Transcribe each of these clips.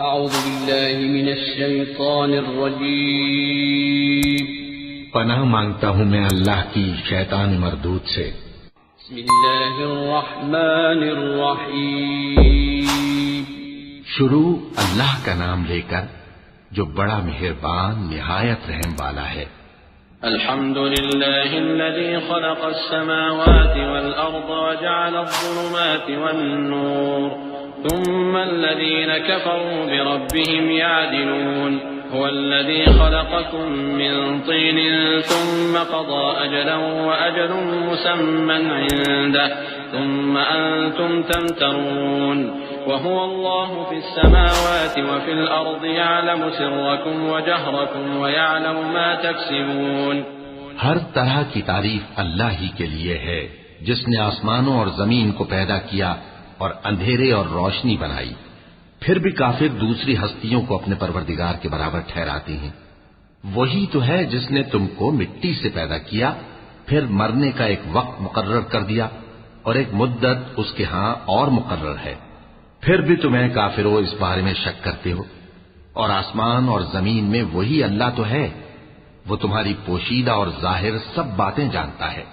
اعوذ باللہ من الشیطان الرجیم پناہ مانگتا ہوں میں اللہ کی شیطان مردود سے۔ بسم اللہ الرحمن الرحیم شروع اللہ کا نام لے کر جو بڑا مہربان نہایت رحم والا ہے۔ الحمد لله الذي خلق السماوات والأرض وجعل الظلمات والنور ثم الذين كفروا بربهم يعدلون هو الذي خلقكم من طين ثم قضى أجلا وأجل مسمى عنده ثم أنتم تمترون وهو الله في السماوات وفي الأرض يعلم سركم وجهركم ويعلم ما تكسبون۔ ہر طرح کی تعریف اللہ ہی کے لیے ہے جس نے آسمانوں اور زمین کو پیدا کیا اور اندھیرے اور روشنی بنائی۔ پھر بھی کافر دوسری ہستیوں کو اپنے پروردگار کے برابر ٹھہراتے ہیں۔ وہی تو ہے جس نے تم کو مٹی سے پیدا کیا، پھر مرنے کا ایک وقت مقرر کر دیا اور ایک مدت اس کے ہاں اور مقرر ہے۔ پھر بھی تمہیں کافروں اس بارے میں شک کرتے ہو، اور آسمان اور زمین میں وہی اللہ تو ہے، وہ تمہاری پوشیدہ اور ظاہر سب باتیں جانتا ہے،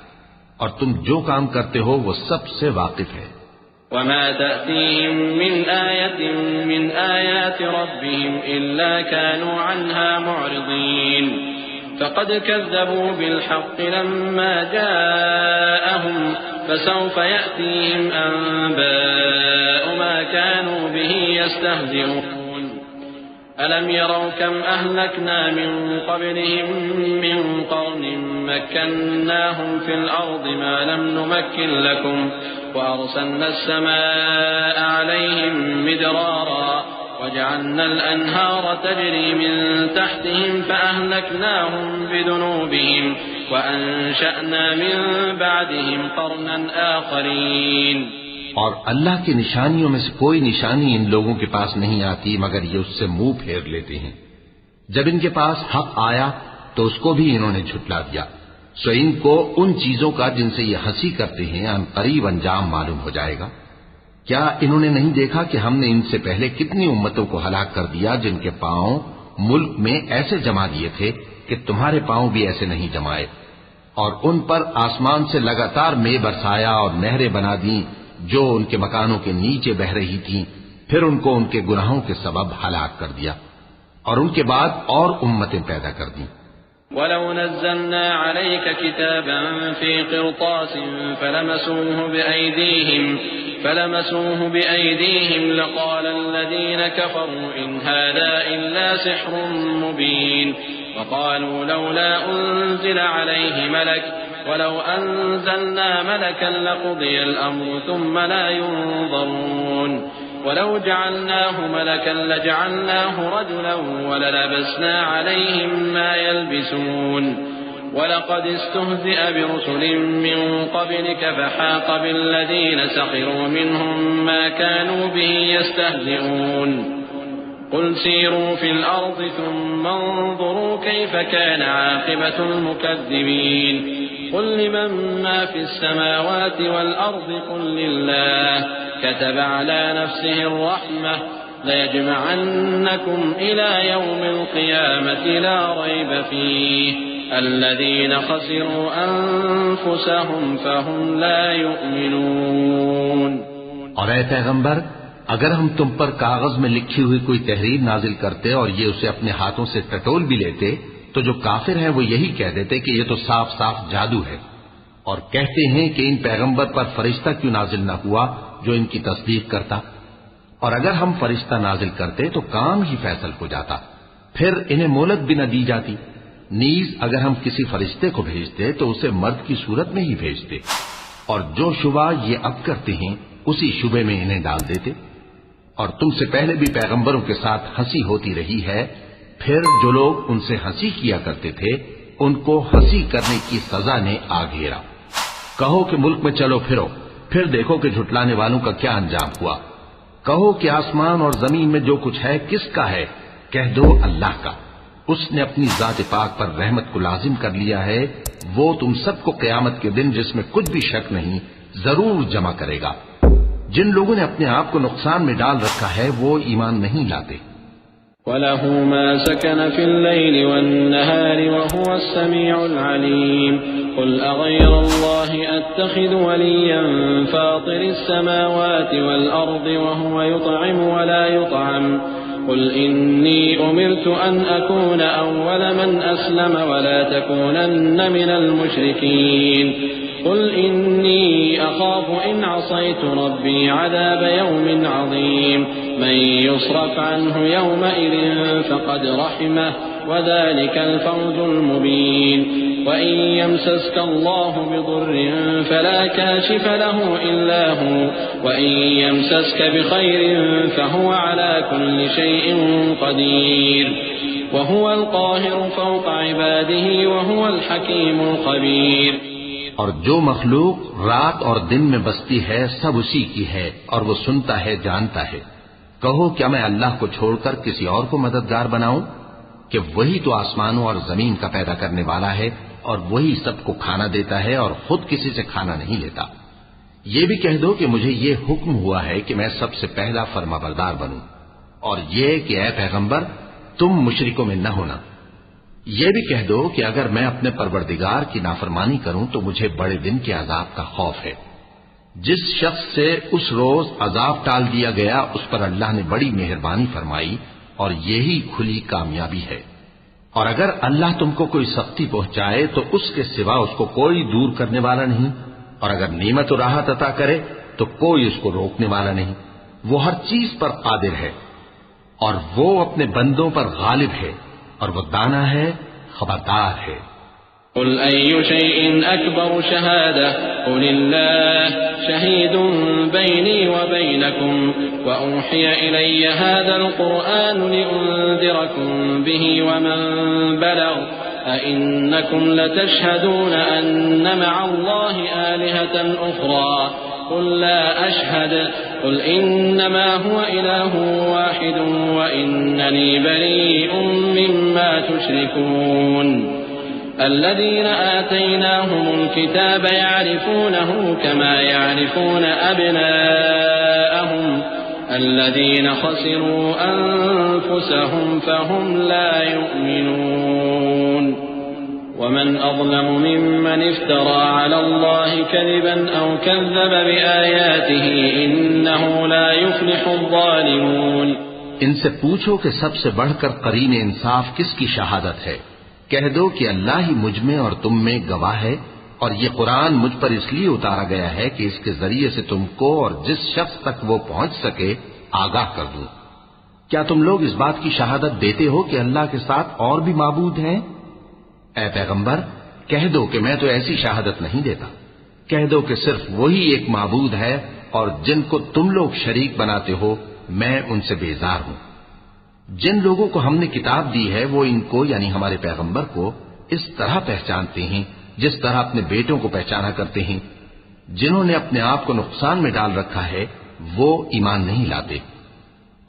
اور تم جو کام کرتے ہو وہ سب سے واقف ہے۔ وما تأتيهم من آية من آيات ربهم إلا كانوا عنها معرضين فقد كذبوا بالحق لما جاءهم فسوف يأتيهم أنباء ما كانوا به يستهزئون ألم يروا كم أهلكنا من قبلهم من قرن مكناهم في الأرض ما لم نمكن لكم وأرسلنا السماء عليهم مدرارا وجعلنا الأنهار تجري من تحتهم فأهلكناهم بذنوبهم وأنشأنا من بعدهم قرنا آخرين۔ اور اللہ کی نشانیوں میں سے کوئی نشانی ان لوگوں کے پاس نہیں آتی مگر یہ اس سے منہ پھیر لیتے ہیں۔ جب ان کے پاس حق آیا تو اس کو بھی انہوں نے جھٹلا دیا، سو ان کو ان چیزوں کا جن سے یہ ہنسی کرتے ہیں ان قریب انجام معلوم ہو جائے گا۔ کیا انہوں نے نہیں دیکھا کہ ہم نے ان سے پہلے کتنی امتوں کو ہلاک کر دیا جن کے پاؤں ملک میں ایسے جما دیے تھے کہ تمہارے پاؤں بھی ایسے نہیں جمائے، اور ان پر آسمان سے لگاتار مے برسایا اور نہریں بنا دیں جو ان کے مکانوں کے نیچے بہ رہی تھیں، پھر ان کو ان کے گناہوں کے سبب ہلاک کر دیا، اور ان کے بعد اور امتیں پیدا کر دیں۔ وَلَوْ نَزَّلْنَا عَلَيْكَ كِتَابًا فِي قِرْطَاسٍ فَلَمَسُوهُ بِأَيْدِيهِمْ لَقَالَ الَّذِينَ كَفَرُوا إِنْ هَذَا إِلَّا سِحْرٌ مُبِينٌ وَقَالُوا لَوْلَا أُنزِلَ عَلَيْهِ مَلَكٌ وَلَوْ أَنزَلْنَا مَلَكًا لَقُضِيَ الْأَمْرُ ثُمَّ لَا يُنظَرُونَ وَلَوْ جَعَلْنَاهُ مَلَكًا لَجَعَلْنَاهُ رَجُلًا وَلَلَبَسْنَا عَلَيْهِمْ مَا يَلْبِسُونَ وَلَقَدِ اسْتُهْزِئَ بِرُسُلٍ مِّن قَبْلِكَ فَحَاقَ بِالَّذِينَ سَخِرُوا مِنْهُم مَّا كَانُوا بِهِ يَسْتَهْزِئُونَ قُلْ سِيرُوا فِي الْأَرْضِ ثُمَّ انظُرُوا كَيْفَ كَانَ عَاقِبَةُ الْمُكَذِّبِينَ قُل لِّمَن مَّا فِي السَّمَاوَاتِ وَالْأَرْضِ قُل لِّلَّهِ كَتَبَ عَلَى نَفْسِهِ الرَّحْمَةَ لَيَجْمَعَنَّكُمْ إِلَى يَوْمِ الْقِيَامَةِ لَا رَيْبَ فِيهِ الَّذِينَ خَسِرُوا أَنفُسَهُمْ فَهُمْ لَا يُؤْمِنُونَ۔ اور اے پیغمبر، اگر ہم تم پر کاغذ میں لکھی ہوئی کوئی تحریر نازل کرتے اور یہ اسے اپنے ہاتھوں سے ٹٹول بھی لیتے تو جو کافر ہیں وہ یہی کہہ دیتے کہ یہ تو صاف صاف جادو ہے، اور کہتے ہیں کہ ان پیغمبر پر فرشتہ کیوں نازل نہ ہوا جو ان کی تصدیق کرتا، اور اگر ہم فرشتہ نازل کرتے تو کام ہی فیصل ہو جاتا، پھر انہیں مہلت بھی نہ دی جاتی۔ نیز اگر ہم کسی فرشتے کو بھیجتے تو اسے مرد کی صورت میں ہی بھیجتے، اور جو شبہ یہ اب کرتے ہیں اسی شبے میں انہیں ڈال دیتے۔ اور تم سے پہلے بھی پیغمبروں کے ساتھ ہنسی ہوتی رہی ہے، پھر جو لوگ ان سے ہنسی کیا کرتے تھے ان کو ہنسی کرنے کی سزا نے آ گھیرا۔ کہو کہ ملک میں چلو پھرو، پھر دیکھو کہ جھٹلانے والوں کا کیا انجام ہوا۔ کہو کہ آسمان اور زمین میں جو کچھ ہے کس کا ہے؟ کہہ دو اللہ کا، اس نے اپنی ذات پاک پر رحمت کو لازم کر لیا ہے، وہ تم سب کو قیامت کے دن جس میں کچھ بھی شک نہیں ضرور جمع کرے گا۔ جن لوگوں نے اپنے آپ کو نقصان میں ڈال رکھا ہے وہ ایمان نہیں لاتے۔ وله ما سكن في الليل والنهار وهو السميع العليم قل أغير الله أتخذ وليا فاطر السماوات والأرض وهو يطعم ولا يطعم قل إني أمرت أن أكون أول من أسلم ولا تكونن من المشركين قل إني أخاف إن عصيت ربي عذاب يوم عظيم من يصرف عنه يومئذ فقد رحمه وذلك الفوز المبين وإن يمسسك الله بضر فلا كاشف له إلا هو وإن يمسسك بخير فهو على كل شيء قدير وهو القاهر فوق عباده وهو الحكيم الخبير اور جو مخلوق رات اور دن میں بستی ہے سب اسی کی ہے اور وہ سنتا ہے جانتا ہے. کہو کیا میں اللہ کو چھوڑ کر کسی اور کو مددگار بناؤں کہ وہی تو آسمانوں اور زمین کا پیدا کرنے والا ہے اور وہی سب کو کھانا دیتا ہے اور خود کسی سے کھانا نہیں لیتا. یہ بھی کہہ دو کہ مجھے یہ حکم ہوا ہے کہ میں سب سے پہلا فرما بردار بنوں اور یہ کہ اے پیغمبر تم مشرکوں میں نہ ہونا. یہ بھی کہہ دو کہ اگر میں اپنے پروردگار کی نافرمانی کروں تو مجھے بڑے دن کے عذاب کا خوف ہے. جس شخص سے اس روز عذاب ٹال دیا گیا اس پر اللہ نے بڑی مہربانی فرمائی اور یہی کھلی کامیابی ہے. اور اگر اللہ تم کو کوئی سختی پہنچائے تو اس کے سوا اس کو کوئی دور کرنے والا نہیں اور اگر نعمت و راحت عطا کرے تو کوئی اس کو روکنے والا نہیں. وہ ہر چیز پر قادر ہے اور وہ اپنے بندوں پر غالب ہے اور وہ دانا ہے خبردار ہے. قل أي شيء أكبر شهادة قل الله شهيد بيني وبينكم وأوحي إلي هذا القرآن لأنذركم به ومن بلغ أئنكم لتشهدون أن مع الله آلهة أخرى قل لا أشهد قل إنما هو إله واحد وإنني بريء مما تشركون. الذين آتيناهم الكتاب يعرفونه كما يعرفون أبناءهم الذين خسروا أنفسهم فهم لا يؤمنون. ومن أظلم ممن افترى على الله كذبا أو كذب بآياته إنه لا يفلح الظالمون. ان سے پوچھو کہ سب سے بڑھ کر قرین انصاف کس کی شہادت ہے. کہہ دو کہ اللہ ہی مجھ میں اور تم میں گواہ ہے اور یہ قرآن مجھ پر اس لیے اتارا گیا ہے کہ اس کے ذریعے سے تم کو اور جس شخص تک وہ پہنچ سکے آگاہ کر دوں. کیا تم لوگ اس بات کی شہادت دیتے ہو کہ اللہ کے ساتھ اور بھی معبود ہیں؟ اے پیغمبر کہہ دو کہ میں تو ایسی شہادت نہیں دیتا. کہہ دو کہ صرف وہی ایک معبود ہے اور جن کو تم لوگ شریک بناتے ہو میں ان سے بیزار ہوں. جن لوگوں کو ہم نے کتاب دی ہے وہ ان کو یعنی ہمارے پیغمبر کو اس طرح پہچانتے ہیں جس طرح اپنے بیٹوں کو پہچانا کرتے ہیں. جنہوں نے اپنے آپ کو نقصان میں ڈال رکھا ہے وہ ایمان نہیں لاتے.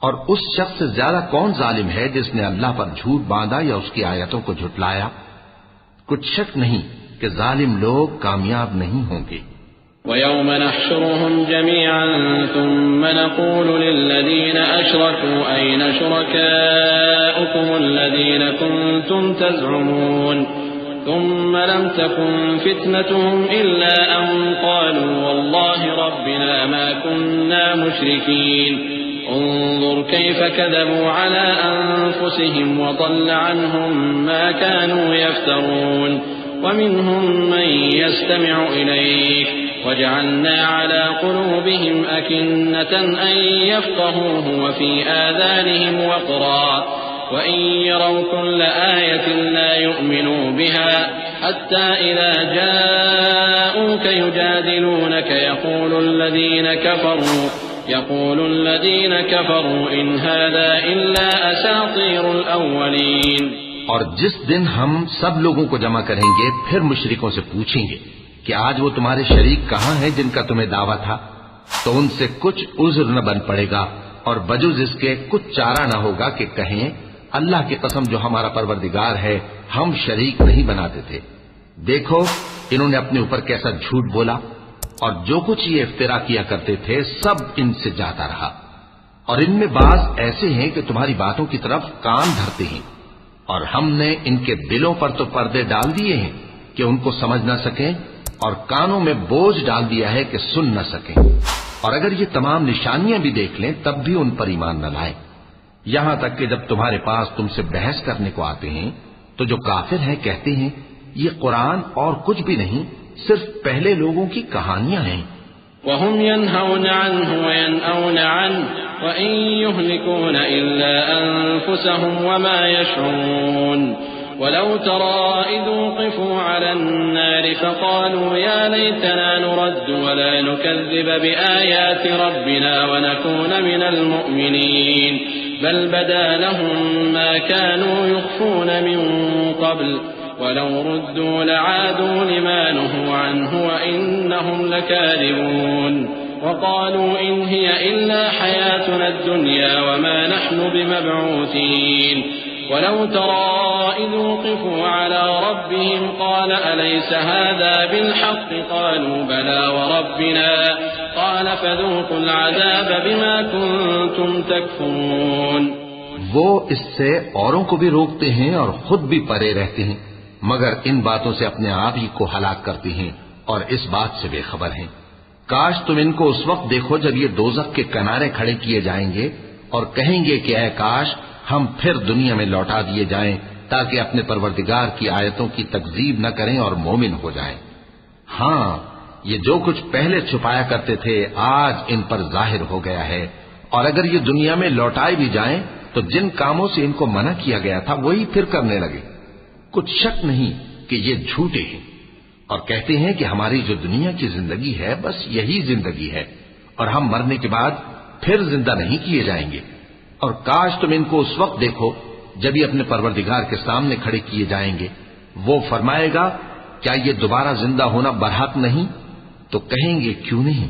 اور اس شخص سے زیادہ کون ظالم ہے جس نے اللہ پر جھوٹ باندھا یا اس کی آیتوں کو جھٹلایا؟ کچھ شک نہیں کہ ظالم لوگ کامیاب نہیں ہوں گے. وَيَوْمَ نَحْشُرُهُمْ جَمِيعًا ثُمَّ نَقُولُ لِلَّذِينَ أَشْرَكُوا أَيْنَ شُرَكَاؤُكُمُ الَّذِينَ كُنتُمْ تَزْعُمُونَ ثُمَّ لَمْ تَكُنْ فِتْنَتُهُمْ إِلَّا أَنْ قَالُوا وَاللَّهِ رَبِّنَا مَا كُنَّا مُشْرِكِينَ انظر كيف كذبوا على أنفسهم وضل عنهم ما كانوا يفترون. ومنهم من يستمع إليك وجعلنا على قلوبهم أكنة أن يفقهوه وفي آذانهم وقرا وإن يروا كل آية لا يؤمنوا بها حتى إذا جاءوك يجادلونك يقول الذين كفروا إن هذا إلا أساطير الأولين. اور جس دن ہم سب لوگوں کو جمع کریں گے پھر مشرکوں سے پوچھیں گے کہ آج وہ تمہارے شریک کہاں ہیں جن کا تمہیں دعویٰ تھا، تو ان سے کچھ عذر نہ بن پڑے گا اور بجز اس کے کچھ چارہ نہ ہوگا کہ کہیں اللہ کی قسم جو ہمارا پروردگار ہے ہم شریک نہیں بناتے تھے. دیکھو انہوں نے اپنے اوپر کیسا جھوٹ بولا اور جو کچھ یہ افترا کیا کرتے تھے سب ان سے جاتا رہا. اور ان میں بعض ایسے ہیں کہ تمہاری باتوں کی طرف کان دھرتے ہیں، اور ہم نے ان کے دلوں پر تو پردے ڈال دیے ہیں کہ ان کو سمجھ نہ سکیں، اور کانوں میں بوجھ ڈال دیا ہے کہ سن نہ سکیں، اور اگر یہ تمام نشانیاں بھی دیکھ لیں تب بھی ان پر ایمان نہ لائیں، یہاں تک کہ جب تمہارے پاس تم سے بحث کرنے کو آتے ہیں تو جو کافر ہیں کہتے ہیں یہ قرآن اور کچھ بھی نہیں، صرف پہلے لوگوں کی کہانیاں ہیں۔ وهم ينهون عنه وينأون عنه وإن يهلكون إلا أنفسهم وما يشعرون ولو ترى إذ وقفوا على النار فقالوا يا ليتنا نرد ولا نكذب بآيات ربنا ونكون من المؤمنين بل بدا لهم ما كانوا يخفون من قبل ولو ردوا لعادوا لما نهوا عنه وإنهم لكاذبون وقالوا إن هي إلا حياتنا الدنيا وما نحن بمبعوثين ولو ترى إذ وقفوا على ربهم قال أليس هذا بالحق قالوا بلى وربنا قال فذوقوا العذاب بما كنتم تكفرون۔ وہ اس سے اوروں کو بھی روکتے ہیں اور خود بھی پرے رہتے ہیں، مگر ان باتوں سے اپنے آپ ہی کو ہلاک کرتے ہیں اور اس بات سے بے خبر ہیں۔ کاش تم ان کو اس وقت دیکھو جب یہ دوزخ کے کنارے کھڑے کیے جائیں گے اور کہیں گے کہ اے کاش ہم پھر دنیا میں لوٹا دیے جائیں تاکہ اپنے پروردگار کی آیتوں کی تکذیب نہ کریں اور مومن ہو جائیں۔ ہاں، یہ جو کچھ پہلے چھپایا کرتے تھے آج ان پر ظاہر ہو گیا ہے، اور اگر یہ دنیا میں لوٹائے بھی جائیں تو جن کاموں سے ان کو منع کیا گیا تھا وہی پھر کرنے لگے۔ کچھ شک نہیں کہ یہ جھوٹے ہیں، اور کہتے ہیں کہ ہماری جو دنیا کی زندگی ہے بس یہی زندگی ہے اور ہم مرنے کے بعد پھر زندہ نہیں کیے جائیں گے، اور کاش تم ان کو اس وقت دیکھو جب یہ اپنے پروردگار کے سامنے کھڑے کیے جائیں گے، وہ فرمائے گا کیا یہ دوبارہ زندہ ہونا برحق نہیں؟ تو کہیں گے کیوں نہیں،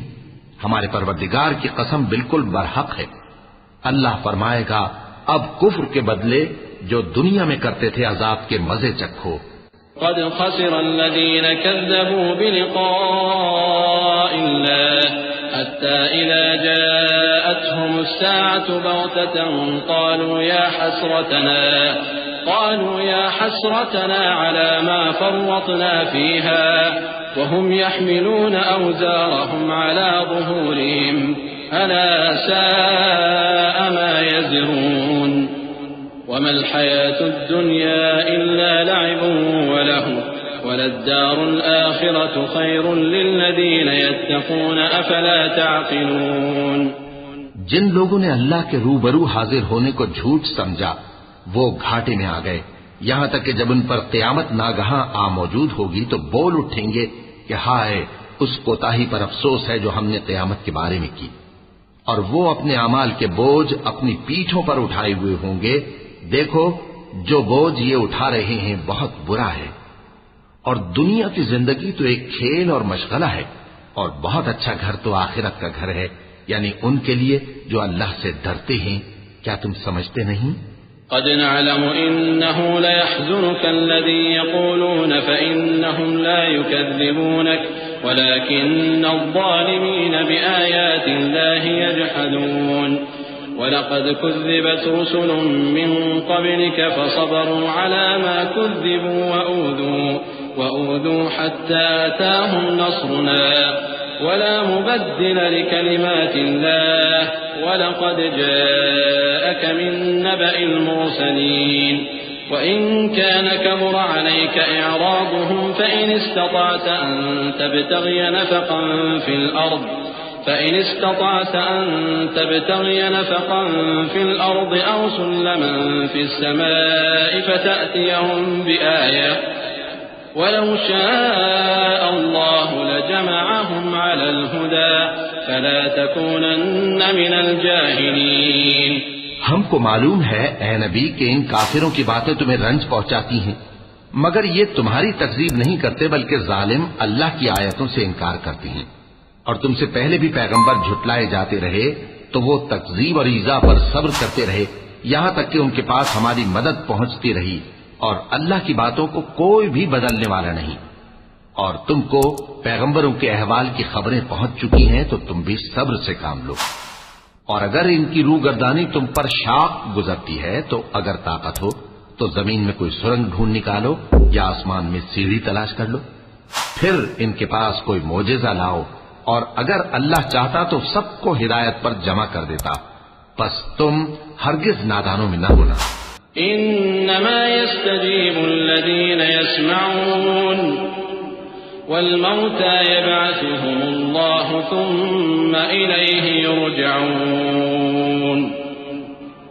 ہمارے پروردگار کی قسم بالکل برحق ہے۔ اللہ فرمائے گا اب کفر کے بدلے جو دنیا میں کرتے تھے عذاب کے مزے چکھو۔ قد خسر الذين كذبوا بلقاء الله حتى إذا جاءتهم الساعة بغتة قالوا يا حسرتنا على ما فرطنا فيها وهم يحملون أوزارهم على ظهورهم ألا ساء ما يزرون وما الحياة الدنيا إلا لعب ولهو وللدار الآخرة خير للذين يتقون أفلا تعقلون۔ جن لوگوں نے اللہ کے روبرو حاضر ہونے کو جھوٹ سمجھا وہ گھاٹے میں آ گئے، یہاں تک کہ جب ان پر قیامت ناگہاں آ موجود ہوگی تو بول اٹھیں گے کہ ہائے اس کوتاہی پر افسوس ہے جو ہم نے قیامت کے بارے میں کی، اور وہ اپنے اعمال کے بوجھ اپنی پیٹھوں پر اٹھائے ہوئے ہوں گے۔ دیکھو جو بوجھ یہ اٹھا رہے ہیں بہت برا ہے، اور دنیا کی زندگی تو ایک کھیل اور مشغلہ ہے، اور بہت اچھا گھر تو آخرت کا گھر ہے، یعنی ان کے لیے جو اللہ سے ڈرتے ہیں۔ کیا تم سمجھتے نہیں؟ قد نعلم إنه ليحزنك الذي يقولون فإنهم لا يكذبونك ولكن الظالمين بآيات الله يجحدون ولقد كذبت رسل من قبلك فصبروا على ما كذبوا وأوذوا حتى أتاهم نصرنا ولا مبدل لكلمات الله ولقد جاءك من نبأ المرسلين وإن كان كبر عليك إعراضهم فإن استطعت أن تبتغي نفقا في الأرض أو سلما في السماء فتأتيهم بآية ولو شاء الله لجمعهم على الهدى فلا تكونن من الجاهلين۔ ہم کو معلوم ہے اے نبی کہ ان کافروں کی باتیں تمہیں رنج پہنچاتی ہیں، مگر یہ تمہاری تکذیب نہیں کرتے بلکہ ظالم اللہ کی آیتوں سے انکار کرتے ہیں، اور تم سے پہلے بھی پیغمبر جھٹلائے جاتے رہے تو وہ تکذیب اور ایذا پر صبر کرتے رہے یہاں تک کہ ان کے پاس ہماری مدد پہنچتی رہی، اور اللہ کی باتوں کو کوئی بھی بدلنے والا نہیں، اور تم کو پیغمبروں کے احوال کی خبریں پہنچ چکی ہیں تو تم بھی صبر سے کام لو۔ اور اگر ان کی روگردانی تم پر شاق گزرتی ہے تو اگر طاقت ہو تو زمین میں کوئی سرنگ ڈھونڈ نکالو یا آسمان میں سیڑھی تلاش کر لو، پھر ان کے پاس کوئی معجزہ لاؤ، اور اگر اللہ چاہتا تو سب کو ہدایت پر جمع کر دیتا، پس تم ہرگز نادانوں میں نہ ہونا۔ انما يستجيب الذين يسمعون والموتى يبعثهم الله ثم إليه يرجعون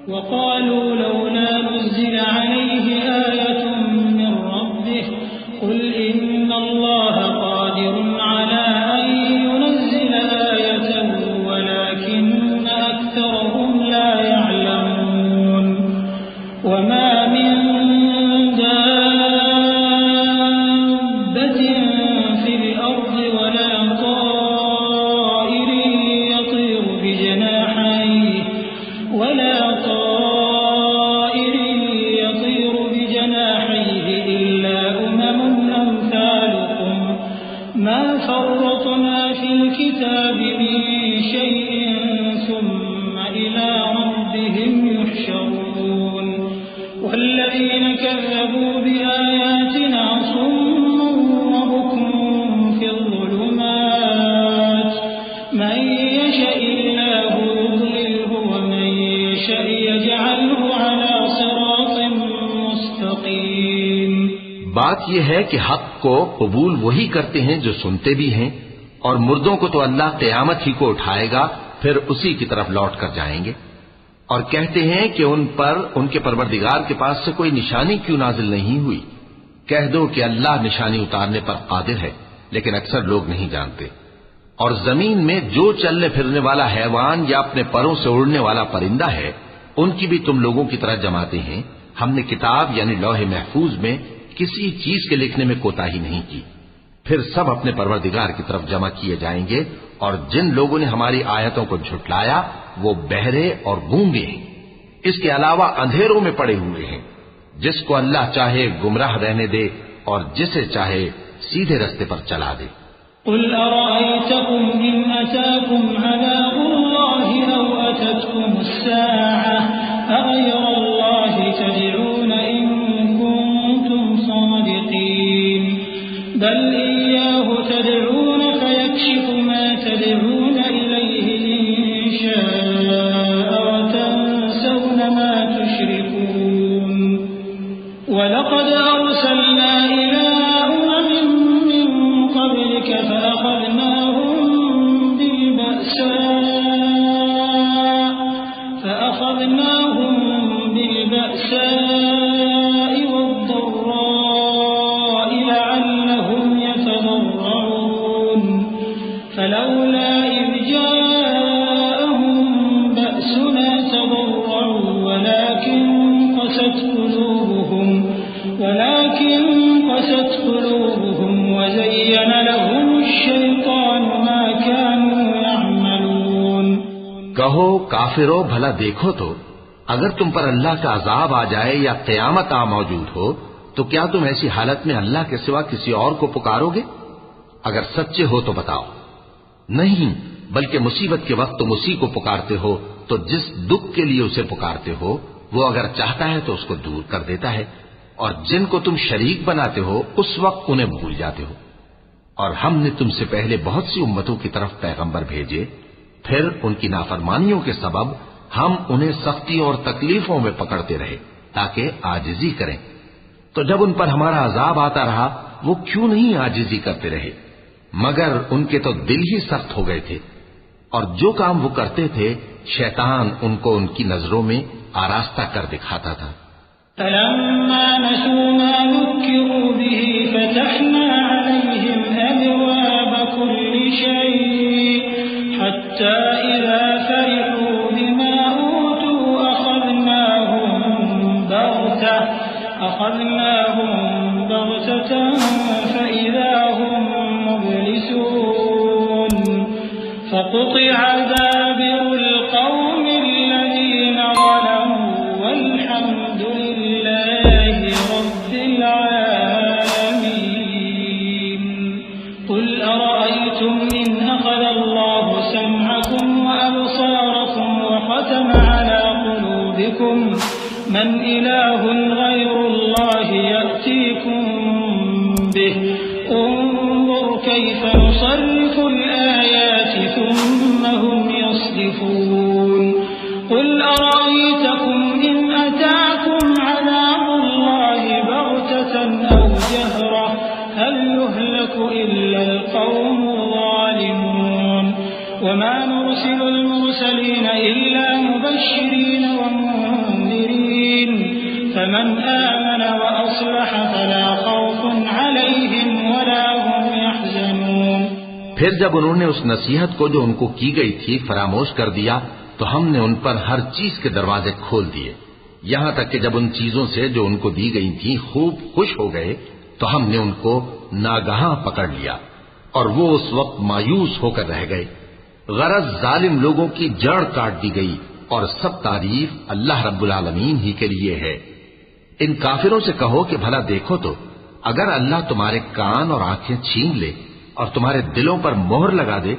وقالوا لولا نزل عليه آية من ربه قل إن الله قادر على أن ينزل آية ولكن أكثرهم لا يعلمون وما من بات یہ ہے کہ حق کو قبول وہی کرتے ہیں جو سنتے بھی ہیں، اور مردوں کو تو اللہ قیامت ہی کو اٹھائے گا، پھر اسی کی طرف لوٹ کر جائیں گے، اور کہتے ہیں کہ ان پر ان کے پروردگار کے پاس سے کوئی نشانی کیوں نازل نہیں ہوئی۔ کہہ دو کہ اللہ نشانی اتارنے پر قادر ہے، لیکن اکثر لوگ نہیں جانتے۔ اور زمین میں جو چلنے پھرنے والا حیوان یا اپنے پروں سے اڑنے والا پرندہ ہے، ان کی بھی تم لوگوں کی طرح جماتے ہیں۔ ہم نے کتاب یعنی لوح محفوظ میں کسی چیز کے لکھنے میں کوتاہی نہیں کی، پھر سب اپنے پروردگار کی طرف جمع کیے جائیں گے، اور جن لوگوں نے ہماری آیتوں کو جھٹلایا وہ بہرے اور گونگے ہیں، اس کے علاوہ اندھیروں میں پڑے ہوئے ہیں۔ جس کو اللہ چاہے گمراہ رہنے دے اور جسے چاہے سیدھے رستے پر چلا دے۔ قل أرأيتكم إن أتاكم عذاب الله أو أتتكم الساعة أغير الله تدعون إن كنتم صادقين بل إياه تدعون فيكشف ما تدعون إليه إن شاء وتنسون ما تشركون ولقد أرسلنا إلى فأخذناهم بالبأساء والضراء لعلهم يتضرعون فلولا إذ جاءهم بأسنا تضرعوا ولكن قست قلوبهم وزين لهم الشيطان ما كانوا يعملون۔ کہو کافرو بھلا دیکھو تو اگر تم پر اللہ کا عذاب آ جائے یا قیامت آ موجود ہو تو کیا تم ایسی حالت میں اللہ کے سوا کسی اور کو پکارو گے؟ اگر سچے ہو تو بتاؤ۔ نہیں، بلکہ مصیبت کے وقت تم اسی کو پکارتے ہو، تو جس دکھ کے لیے اسے پکارتے ہو وہ اگر چاہتا ہے تو اس کو دور کر دیتا ہے، اور جن کو تم شریک بناتے ہو اس وقت انہیں بھول جاتے ہو۔ اور ہم نے تم سے پہلے بہت سی امتوں کی طرف پیغمبر بھیجے، پھر ان کی نافرمانیوں کے سبب ہم انہیں سختی اور تکلیفوں میں پکڑتے رہے تاکہ عاجزی کریں، تو جب ان پر ہمارا عذاب آتا رہا وہ کیوں نہیں عاجزی کرتے رہے، مگر ان کے تو دل ہی سخت ہو گئے تھے، اور جو کام وہ کرتے تھے شیطان ان کو ان کی نظروں میں آراستہ کر دکھاتا تھا۔ فلما نسوا ما ذكروا به فتحنا عليهم أبواب كل شيء حتى إذا فرحوا بما أوتوا أخذناهم بغتة فإذا هم مبلسون فقطع دابر القوم الذين ظلموا والحمد لله رب العالمين قل أرأيتم إن أخذ الله سمعكم وأبصاركم بكم من إله غير الله يأتيكم به انظر كيف نصرف الآيات ثم هم يصدفون قل أرأيتكم إن أتاكم عذاب الله بغتة أو جهرة هل يهلك إلا القوم الظالمون وما نرسل المرسلين إلا مبشرين ومنذرين فمن آمن وأصلح فلا خوف عليهم ولا هم يحزنون. پھر جب انہوں نے اس نصیحت کو جو ان کو کی گئی تھی فراموش کر دیا تو ہم نے ان پر ہر چیز کے دروازے کھول دیے، یہاں تک کہ جب ان چیزوں سے جو ان کو دی گئی تھیں خوب خوش ہو گئے تو ہم نے ان کو ناگہاں پکڑ لیا اور وہ اس وقت مایوس ہو کر رہ گئے. غرض ظالم لوگوں کی جڑ کاٹ دی گئی اور سب تعریف اللہ رب العالمین ہی کے لیے ہے. ان کافروں سے کہو کہ بھلا دیکھو تو اگر اللہ تمہارے کان اور آنکھیں چھین لے اور تمہارے دلوں پر مہر لگا دے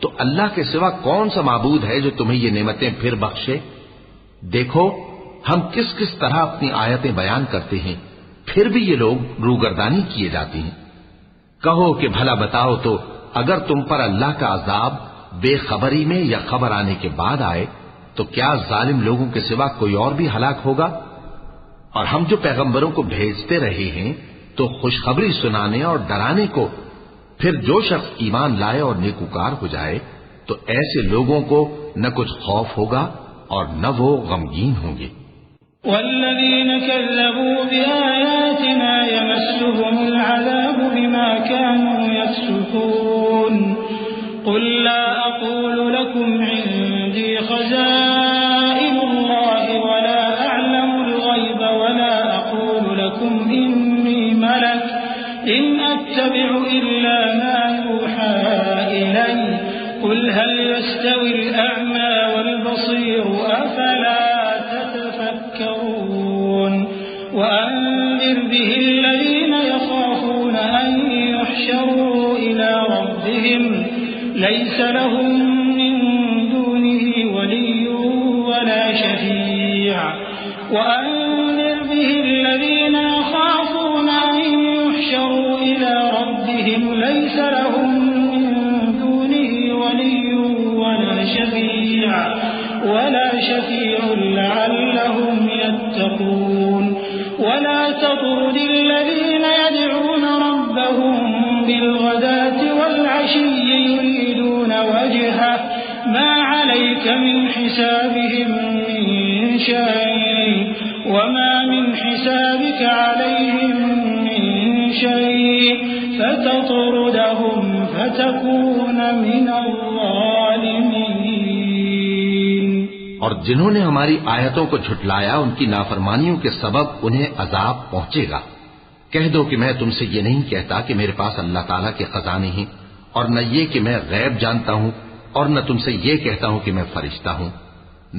تو اللہ کے سوا کون سا معبود ہے جو تمہیں یہ نعمتیں پھر بخشے؟ دیکھو ہم کس کس طرح اپنی آیتیں بیان کرتے ہیں، پھر بھی یہ لوگ روگردانی کیے جاتے ہیں. کہو کہ بھلا بتاؤ تو اگر تم پر اللہ کا عذاب بے خبری میں یا خبر آنے کے بعد آئے تو کیا ظالم لوگوں کے سوا کوئی اور بھی ہلاک ہوگا؟ اور ہم جو پیغمبروں کو بھیجتے رہے ہیں تو خوشخبری سنانے اور ڈرانے کو، پھر جو شخص ایمان لائے اور نیکوکار ہو جائے تو ایسے لوگوں کو نہ کچھ خوف ہوگا اور نہ وہ غمگین ہوں گے. والذين كذبوا بآياتنا يمسهم العذاب بما كانوا يفسقون قل لا أقول لكم عندي خزائن الله ولا أعلم الغيب ولا أقول لكم إني ملك إن أتبع إلا ما يوحى إلي قل هل يستوي الأعمى والبصير أفلا تتفكرون وأنذر به الذين يخافون أن يحشروا إلى ربهم ليس لهم من دونه ولي ولا شفيع وأنذر به الذين يخافون أن يحشروا إلى ربهم ليس لهم من دونه ولي ولا شفيع لعلهم يتقون ولا تطرد الذين يدعون ربهم بالغداة والعشي يريدون وجهه ما عليك من حسابهم من شيء وما من حسابك عليهم من شيء فتطردهم فتكون من الظالمين. اور جنہوں نے ہماری آیتوں کو جھٹلایا ان کی نافرمانیوں کے سبب انہیں عذاب پہنچے گا. کہہ دو کہ میں تم سے یہ نہیں کہتا کہ میرے پاس اللہ تعالیٰ کے خزانے ہیں، اور نہ یہ کہ میں غیب جانتا ہوں، اور نہ تم سے یہ کہتا ہوں کہ میں فرشتہ ہوں.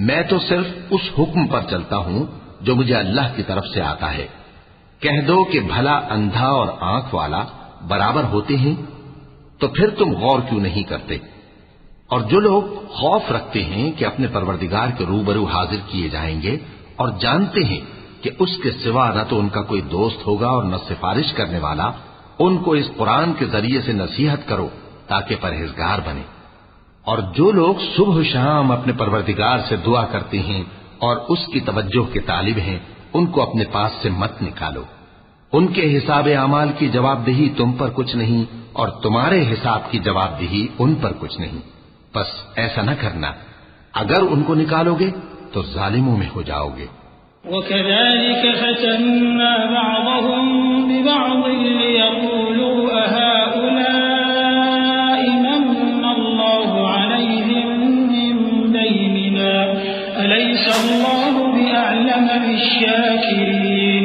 میں تو صرف اس حکم پر چلتا ہوں جو مجھے اللہ کی طرف سے آتا ہے. کہہ دو کہ بھلا اندھا اور آنکھ والا برابر ہوتے ہیں؟ تو پھر تم غور کیوں نہیں کرتے؟ اور جو لوگ خوف رکھتے ہیں کہ اپنے پروردگار کے روبرو حاضر کیے جائیں گے اور جانتے ہیں کہ اس کے سوا نہ تو ان کا کوئی دوست ہوگا اور نہ سفارش کرنے والا، ان کو اس قرآن کے ذریعے سے نصیحت کرو تاکہ پرہیزگار بنے. اور جو لوگ صبح و شام اپنے پروردگار سے دعا کرتے ہیں اور اس کی توجہ کے طالب ہیں ان کو اپنے پاس سے مت نکالو. ان کے حساب اعمال کی جواب دہی تم پر کچھ نہیں اور تمہارے حساب کی جواب دہی ان پر کچھ نہیں. بس ایسا نہ کرنا، اگر ان کو نکالو گے تو ظالموں میں ہو جاؤ گے. وَكَذَلِكَ فَتَنَّا بَعْضَهُمْ بِبَعْضٍ لِيَقُولُوا أَهَؤُلَاءِ مَنَّ اللَّهُ عَلَيْهِمْ مِنْ بَيْنِنَا أَلَيْسَ اللَّهُ بِأَعْلَمَ بِالشَّاكِرِينَ.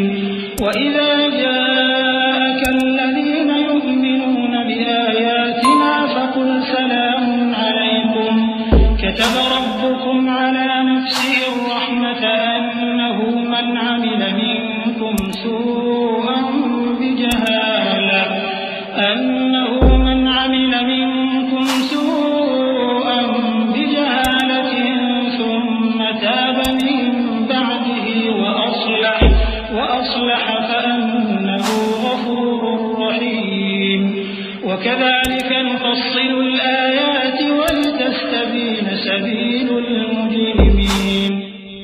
وَإِذَا جَاءَكَ الَّذِينَ يُؤْمِنُونَ بِآيَاتِنَا فَقُلْ سَلَامٌ عَلَيْكُمْ كَتَبَ رَبُّكُمْ عَلَى نَفْسِهِ الرَّحْمَةَ أَنَّهُ مَنْ عَمِلَ مِنْكُمْ سُوءًا بِجَهَالَةٍ ثُمَّ تَابَ مِنْ بَعْدِ ونفصل الآيات ولتستبين سبيل المجرمين.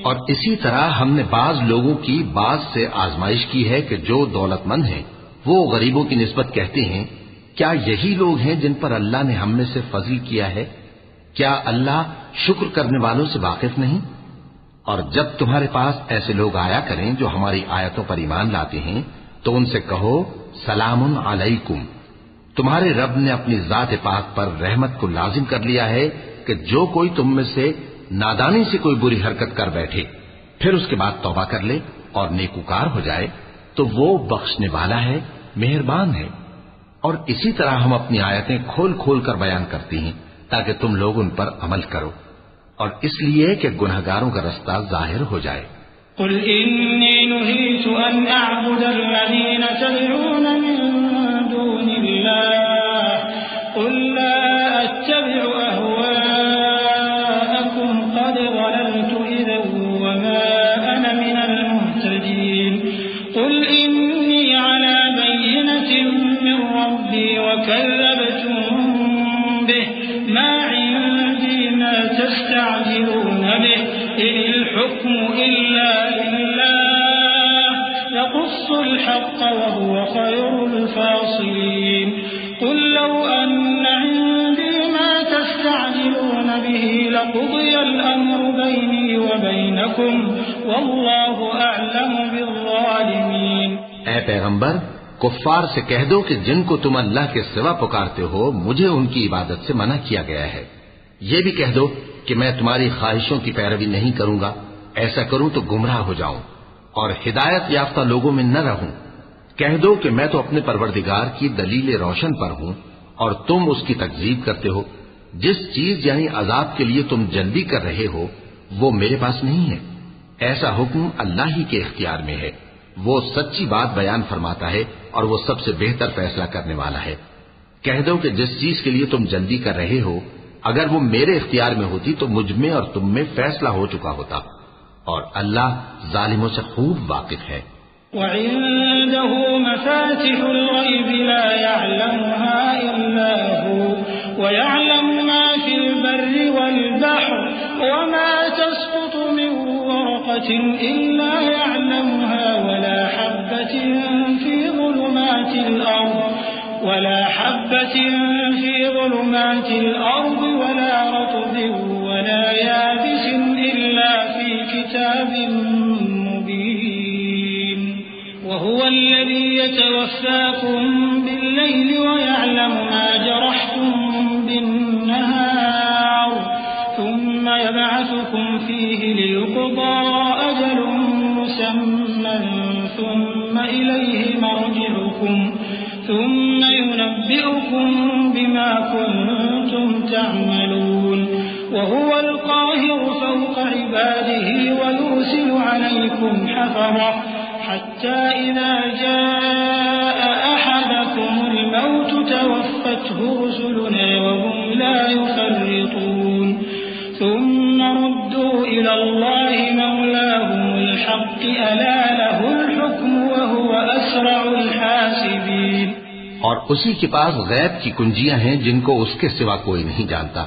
اور اسی طرح ہم نے بعض لوگوں کی بعض سے آزمائش کی ہے کہ جو دولت مند ہیں وہ غریبوں کی نسبت کہتے ہیں کیا یہی لوگ ہیں جن پر اللہ نے ہم میں سے فضل کیا ہے؟ کیا اللہ شکر کرنے والوں سے واقف نہیں؟ اور جب تمہارے پاس ایسے لوگ آیا کریں جو ہماری آیتوں پر ایمان لاتے ہیں تو ان سے کہو سلام علیکم. تمہارے رب نے اپنی ذات پاک پر رحمت کو لازم کر لیا ہے کہ جو کوئی تم میں سے نادانی سے کوئی بری حرکت کر بیٹھے پھر اس کے بعد توبہ کر لے اور نیکوکار ہو جائے تو وہ بخشنے والا ہے، مہربان ہے. اور اسی طرح ہم اپنی آیتیں کھول کھول کر بیان کرتی ہیں تاکہ تم لوگ ان پر عمل کرو، اور اس لیے کہ گنہگاروں کا رستہ ظاہر ہو جائے. قل إني نهيت أن أعبد الذين تدعون من دون الله قل لا أتبع أهواءكم قد ضللت إذا وما أنا من المهتدين. قل إني على بينة من ربي وكذبتم به ما عندي ما تستعجلون به إن الحكم إلا لله يقص الحق وهو خير الفاصلين. قل لو أن عندي ما تستعجلون به لقضي الأمر بيني وبينكم والله أعلم بالظالمين. اے پیغمبر کفار سے کہہ دو کہ جن کو تم اللہ کے سوا پکارتے ہو مجھے ان کی عبادت سے منع کیا گیا ہے. یہ بھی کہہ دو کہ میں تمہاری خواہشوں کی پیروی نہیں کروں گا، ایسا کروں تو گمراہ ہو جاؤں اور ہدایت یافتہ لوگوں میں نہ رہوں. کہہ دو کہ میں تو اپنے پروردگار کی دلیل روشن پر ہوں اور تم اس کی تکذیب کرتے ہو. جس چیز یعنی عذاب کے لیے تم جلدی کر رہے ہو وہ میرے پاس نہیں ہے، ایسا حکم اللہ ہی کے اختیار میں ہے. وہ سچی بات بیان فرماتا ہے اور وہ سب سے بہتر فیصلہ کرنے والا ہے. کہہ دو کہ جس چیز کے لیے تم جلدی کر رہے ہو اگر وہ میرے اختیار میں ہوتی تو مجھ میں اور تم میں فیصلہ ہو چکا ہوتا، اور اللہ ظالموں سے خوب واقف ہے. وعنده مفاتح الغيب لا يعلمها إلا هو ويعلم ما في البر والبحر وما تسقط من ورقة إلا يعلمها ولا حبة في ظلمات الأرض ولا رطب ولا يابس إلا في كتاب مبين. وهو الذي يتوفاكم بالليل ويعلم ما جرحتم بالنهار ثم يبعثكم فيه ليقضى أجل مسمى ثم إليه مرجعكم ثم ينبئكم بما كنتم تعملون. وهو القاهر فوق عباده ويرسل عليكم حفظة حتى إذا جاء أحدكم الموت توفته رسلنا وهم لا يفرطون. ثم ردوا إلى الله مولاهم الحق ألا له الحكم وهو أسرع الحاسبين. اور اسی کے پاس غیب کی کنجیاں ہیں جن کو اس کے سوا کوئی نہیں جانتا،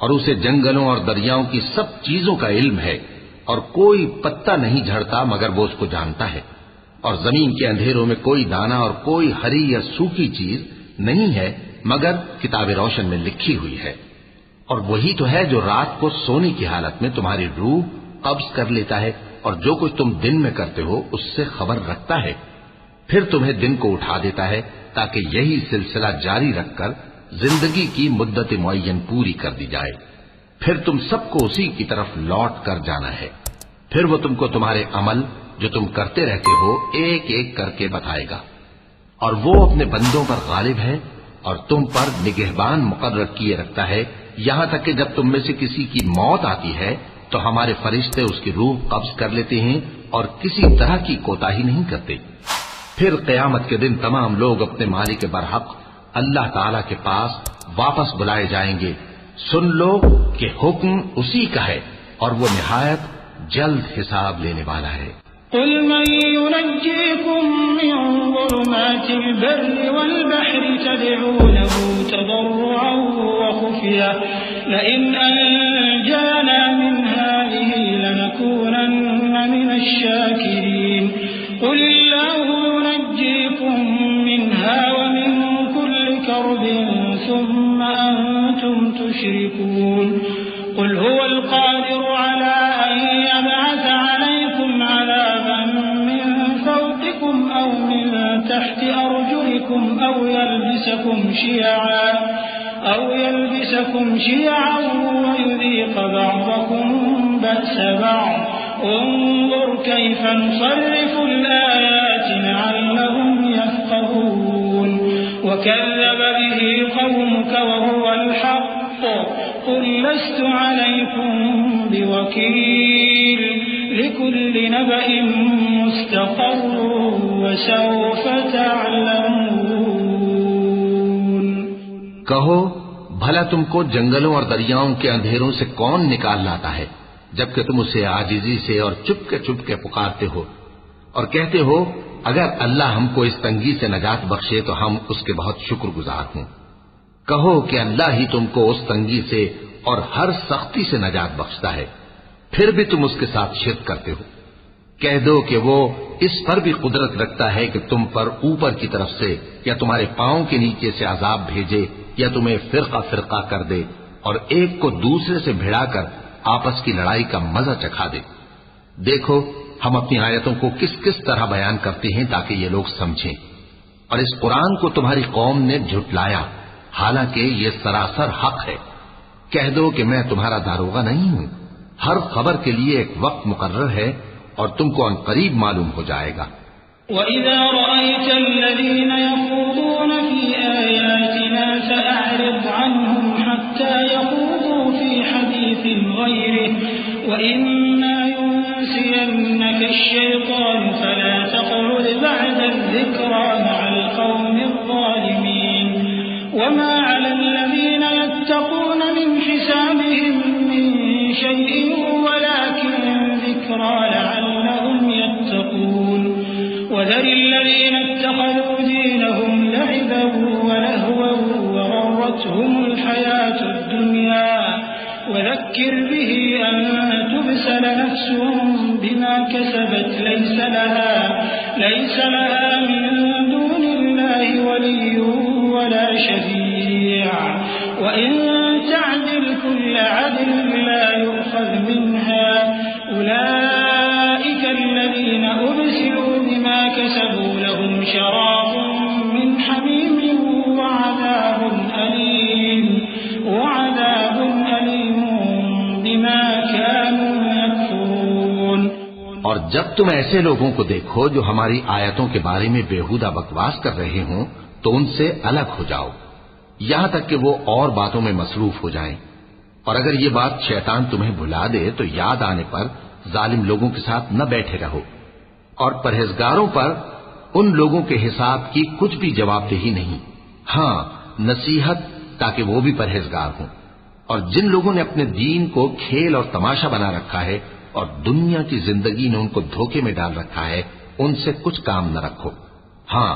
اور اسے جنگلوں اور دریاؤں کی سب چیزوں کا علم ہے، اور کوئی پتا نہیں جھڑتا مگر وہ اس کو جانتا ہے. اور زمین کے اندھیروں میں کوئی دانہ اور کوئی ہری یا سوکھی چیز نہیں ہے مگر کتاب روشن میں لکھی ہوئی ہے. اور وہی تو ہے جو رات کو سونے کی حالت میں تمہاری روح قبض کر لیتا ہے اور جو کچھ تم دن میں کرتے ہو اس سے خبر رکھتا ہے، پھر تمہیں دن کو اٹھا دیتا ہے تاکہ یہی سلسلہ جاری رکھ کر زندگی کی مدت معین پوری کر دی جائے. پھر تم سب کو اسی کی طرف لوٹ کر جانا ہے. پھر وہ تم کو تمہارے عمل جو تم کرتے رہتے ہو ایک ایک کر کے بتائے گا. اور وہ اپنے بندوں پر غالب ہے اور تم پر نگہبان مقرر کیے رکھتا ہے، یہاں تک کہ جب تم میں سے کسی کی موت آتی ہے تو ہمارے فرشتے اس کی روح قبض کر لیتے ہیں اور کسی طرح کی کوتاہی نہیں کرتے. پھر قیامت کے دن تمام لوگ اپنے مالک برحق اللہ تعالی کے پاس واپس بلائے جائیں گے. سن لو کہ حکم اسی کا ہے اور وہ نہایت جلد حساب لینے والا ہے. قل من ينجيكم من ظلمات البر والبحر تدعونه تضرعا وخفية لئن أنجانا من هذه لنكونن من الشاكرين قل الله ينجيكم منها ومن كل كرب ثم أنتم تشركون قل هو القادر على أن يبعث عليكم عذابا من فوقكم أو من تحت أرجلكم أو يلبسكم شيعا ويذيق بعضكم بأس بعض انظر كيف نصرف الآيات لعلهم يفقهون وكذب به قومك وهو الحق قل لست عليكم بوكيل لكل نبأ مستقر وسوف تعلمون کہو بھلا تم کو جنگلوں اور دریاؤں کے اندھیروں سے کون نکال لاتا ہے جبکہ تم اسے عاجزی سے اور چپ کے پکارتے ہو اور کہتے ہو اگر اللہ ہم کو اس تنگی سے نجات بخشے تو ہم اس کے بہت شکر گزار ہوں کہو کہ اللہ ہی تم کو اس تنگی سے اور ہر سختی سے نجات بخشتا ہے پھر بھی تم اس کے ساتھ شرک کرتے ہو کہہ دو کہ وہ اس پر بھی قدرت رکھتا ہے کہ تم پر اوپر کی طرف سے یا تمہارے پاؤں کے نیچے سے عذاب بھیجے یا تمہیں فرقہ کر دے اور ایک کو دوسرے سے بھڑا کر آپس کی لڑائی کا مزہ چکھا دے دیکھو ہم اپنی آیتوں کو کس کس طرح بیان کرتے ہیں تاکہ یہ لوگ سمجھیں اور اس قرآن کو تمہاری قوم نے جھٹلایا حالانکہ یہ سراسر حق ہے کہہ دو کہ میں تمہارا داروغہ نہیں ہوں ہر خبر کے لیے ایک وقت مقرر ہے اور تم کو ان قریب معلوم ہو جائے گا وَإِذَا رَأَيْتَ الَّذِينَ يَخُوضُونَ فِي آيَاتِنَا فَأَعْرِضْ عَنْهُمْ حَتَّى يَخُوضُوا فِي حَدِيثٍ غَيْرِهِ وَإِمَّا يُنسِيَنَّكَ الشَّيْطَانُ فَلَا تَقْعُدْ بَعْدَ الذِّكْرَى مَعَ الْقَوْمِ الظَّالِمِينَ وَمَا عَلَى الَّذِينَ يَتَّقُونَ مِنْ حِسَابِهِمْ مِنْ شَيْءٍ وَلَكِنْ ذِكْرَى لَعَلَّهُمْ يَتَّقُونَ وَذَرِ الَّذِينَ اتَّخَذُوا دِينَهُمْ لَعِبًا وَلَهْوًا وَغَرَّتْهُمُ الْحَيَاةُ الدُّنْيَا وَذَكِّرْ بِهِ أَن تُبْسَلَ نَفْسٌ بِمَا كَسَبَتْ لَيْسَ لَهَا مِن دُونِ اللَّهِ وَلِيٌّ وَلَا شَفِيعٌ وَإِن تَعْدِلْ كُلَّ عَدْلٍ لَّا يُؤْخَذْ مِنْهَا أُولَئِكَ الَّذِينَ أُبْسِلُوا بِمَا كَسَبُوا لَهُمْ شَرَابٌ مِّنْ حَمِيمٍ وَعَذَابٌ أَلِيمٌ بِمَا كَانُوا يَكْفُرُونَ اور جب تم ایسے لوگوں کو دیکھو جو ہماری آیتوں کے بارے میں بےہودہ بکواس کر رہے ہوں تو ان سے الگ ہو جاؤ یہاں تک کہ وہ اور باتوں میں مصروف ہو جائیں اور اگر یہ بات شیطان تمہیں بھلا دے تو یاد آنے پر ظالم لوگوں کے ساتھ نہ بیٹھے رہو اور پرہیزگاروں پر ان لوگوں کے حساب کی کچھ بھی جواب دہی نہیں ہاں نصیحت تاکہ وہ بھی پرہیزگار ہوں اور جن لوگوں نے اپنے دین کو کھیل اور تماشا بنا رکھا ہے اور دنیا کی زندگی نے ان کو دھوکے میں ڈال رکھا ہے ان سے کچھ کام نہ رکھو ہاں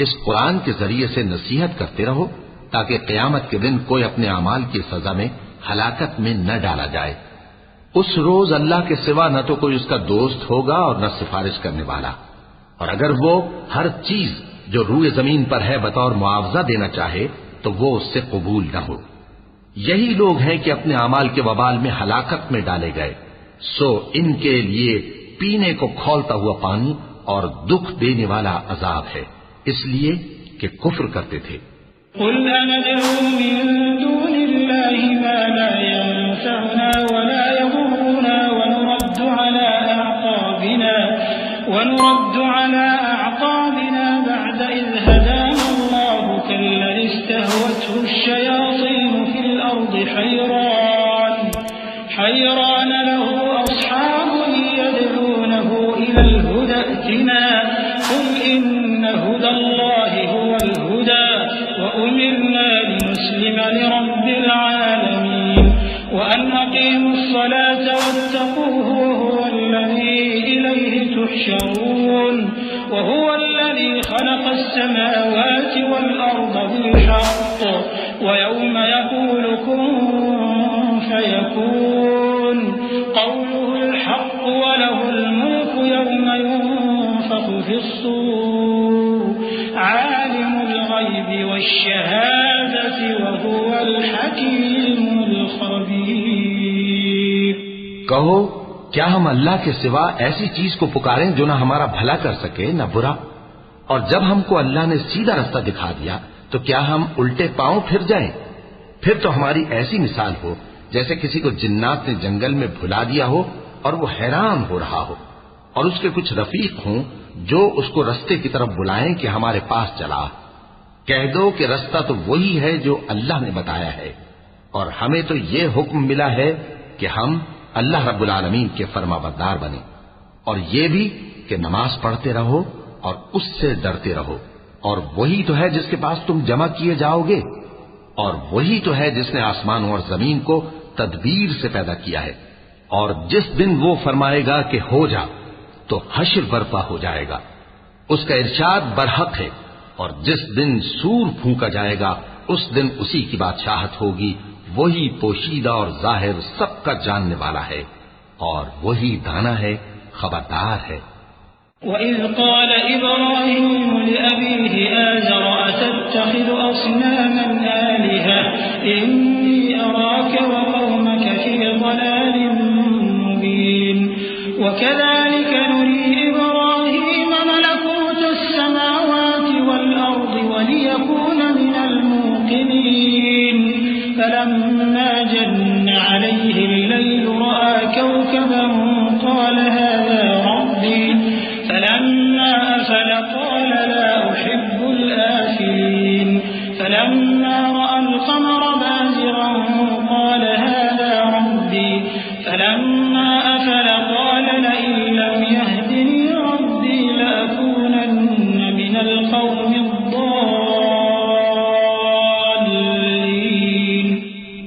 اس قرآن کے ذریعے سے نصیحت کرتے رہو تاکہ قیامت کے دن کوئی اپنے اعمال کی سزا میں ہلاکت میں نہ ڈالا جائے اس روز اللہ کے سوا نہ تو کوئی اس کا دوست ہوگا اور نہ سفارش کرنے والا اور اگر وہ ہر چیز جو روئے زمین پر ہے بطور معاوضہ دینا چاہے تو وہ اس سے قبول نہ ہو یہی لوگ ہیں کہ اپنے اعمال کے وبال میں ہلاکت میں ڈالے گئے سو ان کے لیے پینے کو کھولتا ہوا پانی اور دکھ دینے والا عذاب ہے اس لیے کہ کفر کرتے تھے قل أندعو من دون الله ما لا ينفعنا ولا يضرنا ونرد على أعقابنا بعد إذ هدانا الله كالذي استهوته الشياطين في الأرض حيران له أصحاب يدعونه إلى الهدى ائتنا قل إن هدى الله هو الهدى وأمرنا لنسلم لرب العالمين وأن أقيموا الصلاة واتقوه وهو الذي إليه تحشرون وهو الذي خلق السماوات والأرض بالحق ويوم يقول كن فيكون قوله الحق وله الملك يوم ينفخ في الصور عالم الغيب والشهادة وهو الحكيم الخبير. کہو کیا ہم اللہ کے سوا ایسی چیز کو پکاریں جو نہ ہمارا بھلا کر سکے نہ برا؟ اور جب ہم کو اللہ نے سیدھا رستہ دکھا دیا تو کیا ہم الٹے پاؤں پھر جائیں؟ پھر تو ہماری ایسی مثال ہو جیسے کسی کو جنات نے جنگل میں بھلا دیا ہو اور وہ حیران ہو رہا ہو، اور اس کے کچھ رفیق ہوں جو اس کو رستے کی طرف بلائیں کہ ہمارے پاس چلا. کہہ دو کہ رستہ تو وہی ہے جو اللہ نے بتایا ہے، اور ہمیں تو یہ حکم ملا ہے کہ ہم اللہ رب العالمین کے فرما بردار بنے، اور یہ بھی کہ نماز پڑھتے رہو اور اس سے ڈرتے رہو، اور وہی تو ہے جس کے پاس تم جمع کیے جاؤ گے، اور وہی تو ہے جس نے آسمانوں اور زمین کو تدبیر سے پیدا کیا ہے، اور جس دن وہ فرمائے گا کہ ہو جا تو حشر برپا ہو جائے گا، اس کا ارشاد برحق ہے، اور جس دن سور پھونکا جائے گا اس دن اسی کی بادشاہت ہوگی، وہی پوشیدہ اور ظاہر سب کا جاننے والا ہے، اور وہی دانا ہے، خبردار ہے. وَإِذْ قَالَ إِبْرَاهِيمُ لِأَبِيهِ آزَرَ أَتَتَّخِذُ أَصْنَامًا آلِهَةً إِنِّي أَرَاكَ وَقَوْمَكَ فِي ضَلَالٍ مُّبِينٍ. وَكَذَلِكَ نُرِي إِبْرَاهِيمَ مَلَكُوتَ السَّمَاوَاتِ وَالْأَرْضِ وَلِيَكُونَ مِنَ الْمُوقِنِينَ. فَلَمَّا جَنَّ عَلَيْهِ اللَّيْلُ رَأَىٰ كَوْكَبًا قَالَ هَٰذَا رَبِّي. فلما أفل قال لا أحب الآفلين. فلما رأى القمر بازغا قال هذا ربي. فلما أفل قال لئن لم يهدني ربي لأكونن من القوم الضالين.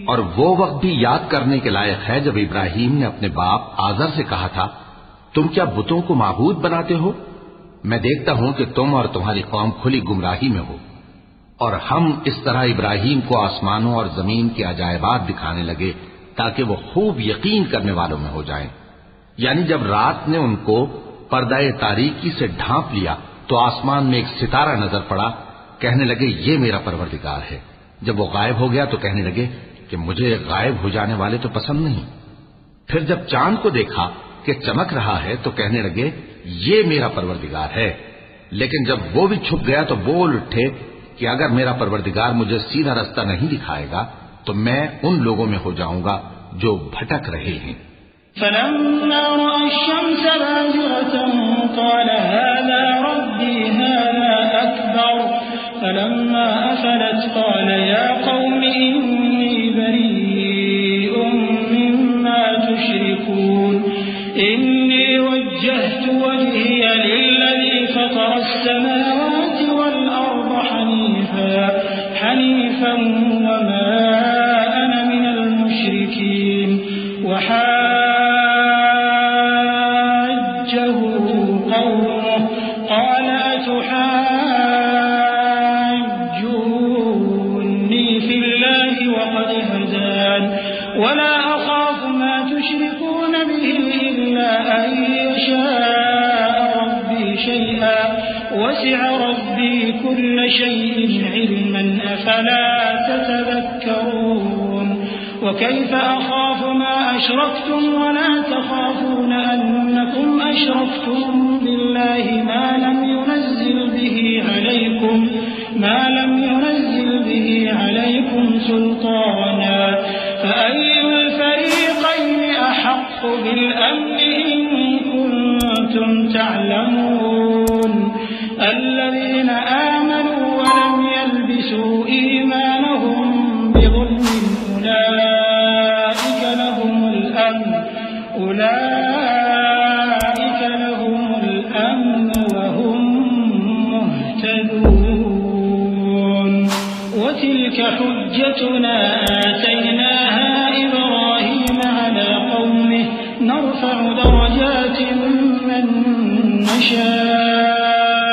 اور وہ وقت بھی یاد کرنے کے لائق ہے جب ابراہیم نے اپنے باپ آزر سے کہا تھا تم کیا بتوں کو معبود بناتے ہو؟ میں دیکھتا ہوں کہ تم اور تمہاری قوم کھلی گمراہی میں ہو. اور ہم اس طرح ابراہیم کو آسمانوں اور زمین کے عجائبات دکھانے لگے تاکہ وہ خوب یقین کرنے والوں میں ہو جائیں. یعنی جب رات نے ان کو پردہ تاریکی سے ڈھانپ لیا تو آسمان میں ایک ستارہ نظر پڑا، کہنے لگے یہ میرا پروردگار ہے. جب وہ غائب ہو گیا تو کہنے لگے کہ مجھے غائب ہو جانے والے تو پسند نہیں. پھر جب چاند کو دیکھا کہ چمک رہا ہے تو کہنے لگے یہ میرا پروردگار ہے. لیکن جب وہ بھی چھپ گیا تو بول اٹھے کہ اگر میرا پروردگار مجھے سیدھا رستہ نہیں دکھائے گا تو میں ان لوگوں میں ہو جاؤں گا جو بھٹک رہے ہیں. فلما رأى الشمس بازغة قال هذا ربي هذا أكبر. فلما أفلت قال يا قوم إني بريء مما تشركون. إني وجهت وجهي للذي فطر السماوات والأرض حنيفا وما أنا من المشركين. وحاجه قومه قال أتحاجوني في الله وقد هدان ولا أخاف ما تشركون به إلا أن يشاء ربي شيئا وسع ربي كل شيء علما أفلا تتذكرون. وكيف أخاف ما أشركتم ولا تخافون أنكم أشركتم بالله ما لم ينزل به عليكم سلطانا. فأي الفريقين أحق بالأمن إن كنتم تعلمون. الذين آمنوا ولم يلبسوا إيمانهم بظلم أولئك لهم الأمن وهم مهتدون. وتلك حجتنا آتيناها إبراهيم على قومه نرفع درجات من نشاء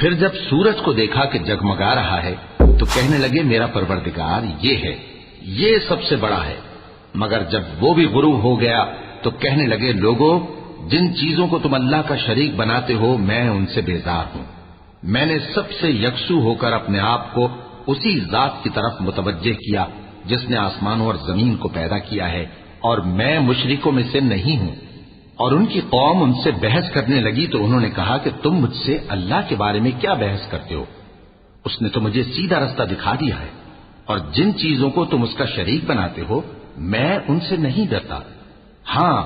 پھر جب سورج کو دیکھا کہ جگمگا رہا ہے تو کہنے لگے میرا پروردگار یہ ہے، یہ سب سے بڑا ہے۔ مگر جب وہ بھی غروب ہو گیا تو کہنے لگے لوگوں، جن چیزوں کو تم اللہ کا شریک بناتے ہو میں ان سے بیزار ہوں۔ میں نے سب سے یکسو ہو کر اپنے آپ کو اسی ذات کی طرف متوجہ کیا جس نے آسمانوں اور زمین کو پیدا کیا ہے، اور میں مشرکوں میں سے نہیں ہوں۔ اور ان کی قوم ان سے بحث کرنے لگی تو انہوں نے کہا کہ تم مجھ سے اللہ کے بارے میں کیا بحث کرتے ہو؟ اس نے تو مجھے سیدھا رستہ دکھا دیا ہے، اور جن چیزوں کو تم اس کا شریک بناتے ہو میں ان سے نہیں ڈرتا، ہاں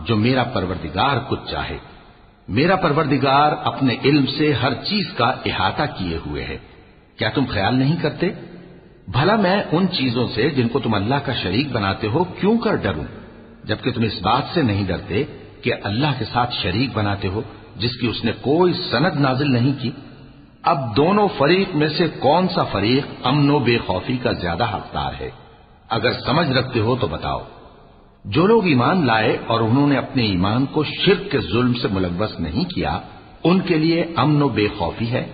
جو میرا پروردگار کچھ چاہے۔ میرا پروردگار اپنے علم سے ہر چیز کا احاطہ کیے ہوئے ہے۔ کیا تم خیال نہیں کرتے؟ بھلا میں ان چیزوں سے جن کو تم اللہ کا شریک بناتے ہو کیوں کر ڈروں، جبکہ تم اس بات سے نہیں ڈرتے کہ اللہ کے ساتھ شریک بناتے ہو جس کی اس نے کوئی سند نازل نہیں کی۔ اب دونوں فریق میں سے کون سا فریق امن و بے خوفی کا زیادہ حقدار ہے؟ اگر سمجھ رکھتے ہو تو بتاؤ۔ جو لوگ ایمان لائے اور انہوں نے اپنے ایمان کو شرک کے ظلم سے ملوث نہیں کیا ان کے لیے امن و بے خوفی ہے،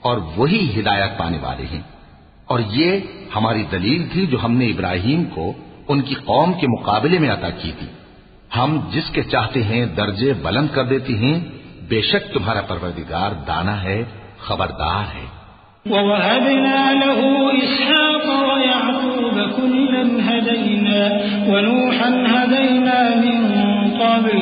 اور وہی ہدایت پانے والے ہیں۔ اور یہ ہماری دلیل تھی جو ہم نے ابراہیم کو ان کی قوم کے مقابلے میں عطا کی تھی۔ ہم جس کے چاہتے ہیں درجے بلند کر دیتے ہیں، بے شک تمہارا پروردگار دانا ہے، خبردار ہے۔ وَوَهَبْنَا لَهُ إِسْحَاقَ وَيَعْقُوبَ كُلًّا هَدَيْنَا وَنُوحًا هَدَيْنَا مِن قَبْلُ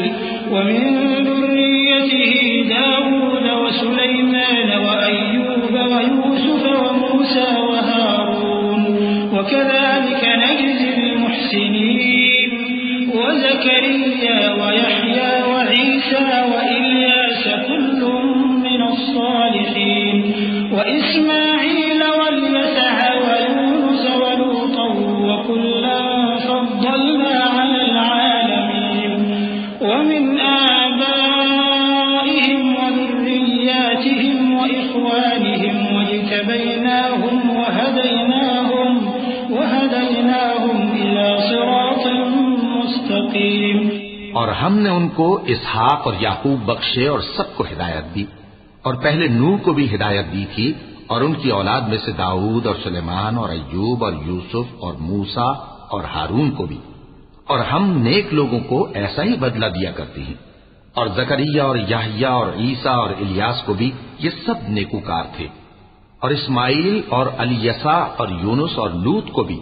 وَمِن ذُرِّيَّتِهِ دَاوُودَ وَسُلَيْمَانَ وَأَيُّوبَ وَيُوسُفَ وَمُوسَى وَهَارُونَ وَكَذَلِكَ نَجْزِي الْمُحْسِنِينَ وَزَكَرِيَّا وَيَحْيَى وَعِيسَى وَإِلْيَاسَ كُلٌّ مِّنَ الصَّالِحِينَ وإسماعيل واليسع ويونس ولوطا وكلا فضلنا على العالمين ومن آبائهم وذرياتهم وإخوانهم واجتبيناهم وهديناهم إلى صراط مستقيم۔ اور ہم نے ان کو اسحاق اور یعقوب بخشے اور سب کو ہدایت دی، اور پہلے نوح کو بھی ہدایت دی تھی، اور ان کی اولاد میں سے داؤد اور سلیمان اور ایوب اور یوسف اور موسیٰ اور ہارون کو بھی، اور ہم نیک لوگوں کو ایسا ہی بدلہ دیا کرتے ہیں۔ اور زکریا اور یحییٰ اور عیسیٰ اور الیاس کو بھی، یہ سب نیکوکار تھے، اور اسماعیل اور الیسع اور یونس اور لوط کو بھی،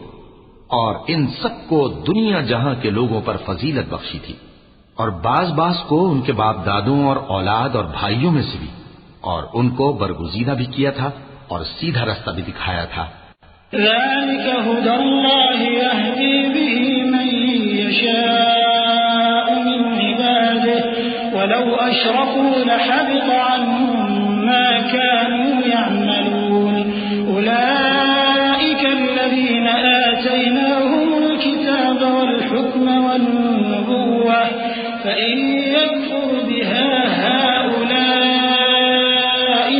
اور ان سب کو دنیا جہاں کے لوگوں پر فضیلت بخشی تھی، اور بعض کو ان کے باپ دادوں اور اولاد اور بھائیوں میں سے بھی، اور ان کو برگزیدہ بھی کیا تھا اور سیدھا رستہ بھی دکھایا تھا۔ ذلك هدى الله يهدي به من يشاء من عباده ولو أشركوا لحبط عنهم ما كانوا يعملون أولئك الذين آتيناهم الكتاب والحكم والنبوة فإن يكفر بها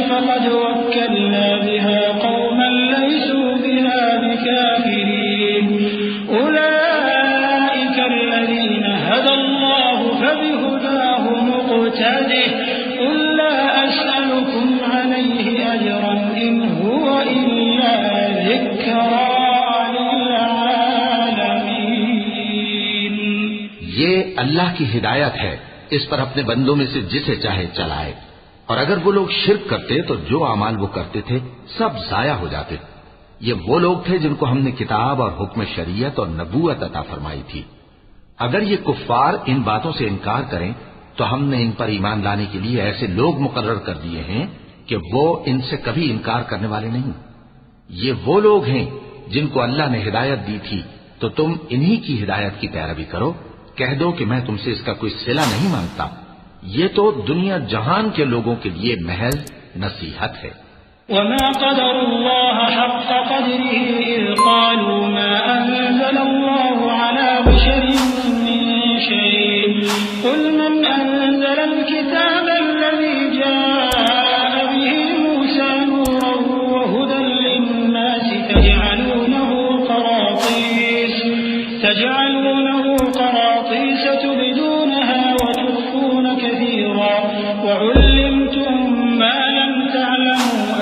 فقد وكلنا بها قوما ليسوا بها بكافرين أولئك الذين هدى الله فبهداه مقتده قل لا أسألكم عليه أجرا إن هو إلا ذكرى للعالمين۔ یہ اللہ کی ہدایت ہے، اس پر اپنے بندوں میں سے جسے چاہے چلائے، اور اگر وہ لوگ شرک کرتے تو جو اعمال وہ کرتے تھے سب ضائع ہو جاتے۔ یہ وہ لوگ تھے جن کو ہم نے کتاب اور حکم شریعت اور نبوت عطا فرمائی تھی۔ اگر یہ کفار ان باتوں سے انکار کریں تو ہم نے ان پر ایمان لانے کے لیے ایسے لوگ مقرر کر دیے ہیں کہ وہ ان سے کبھی انکار کرنے والے نہیں۔ یہ وہ لوگ ہیں جن کو اللہ نے ہدایت دی تھی، تو تم انہی کی ہدایت کی پیروی کرو۔ کہہ دو کہ میں تم سے اس کا کوئی صلہ نہیں مانگتا، یہ تو دنیا جہان کے لوگوں کے لیے محض نصیحت ہے۔ وما قدر الله حق قدره إذ قالوا ما أنزل الله على بشر من شيء قل من أنزل الكتاب الذي جاء به موسى نورا وهدى للناس تجعلونه قراطيس تبدونها وتخفون كثيرا وعلمتم ما لم تعلموا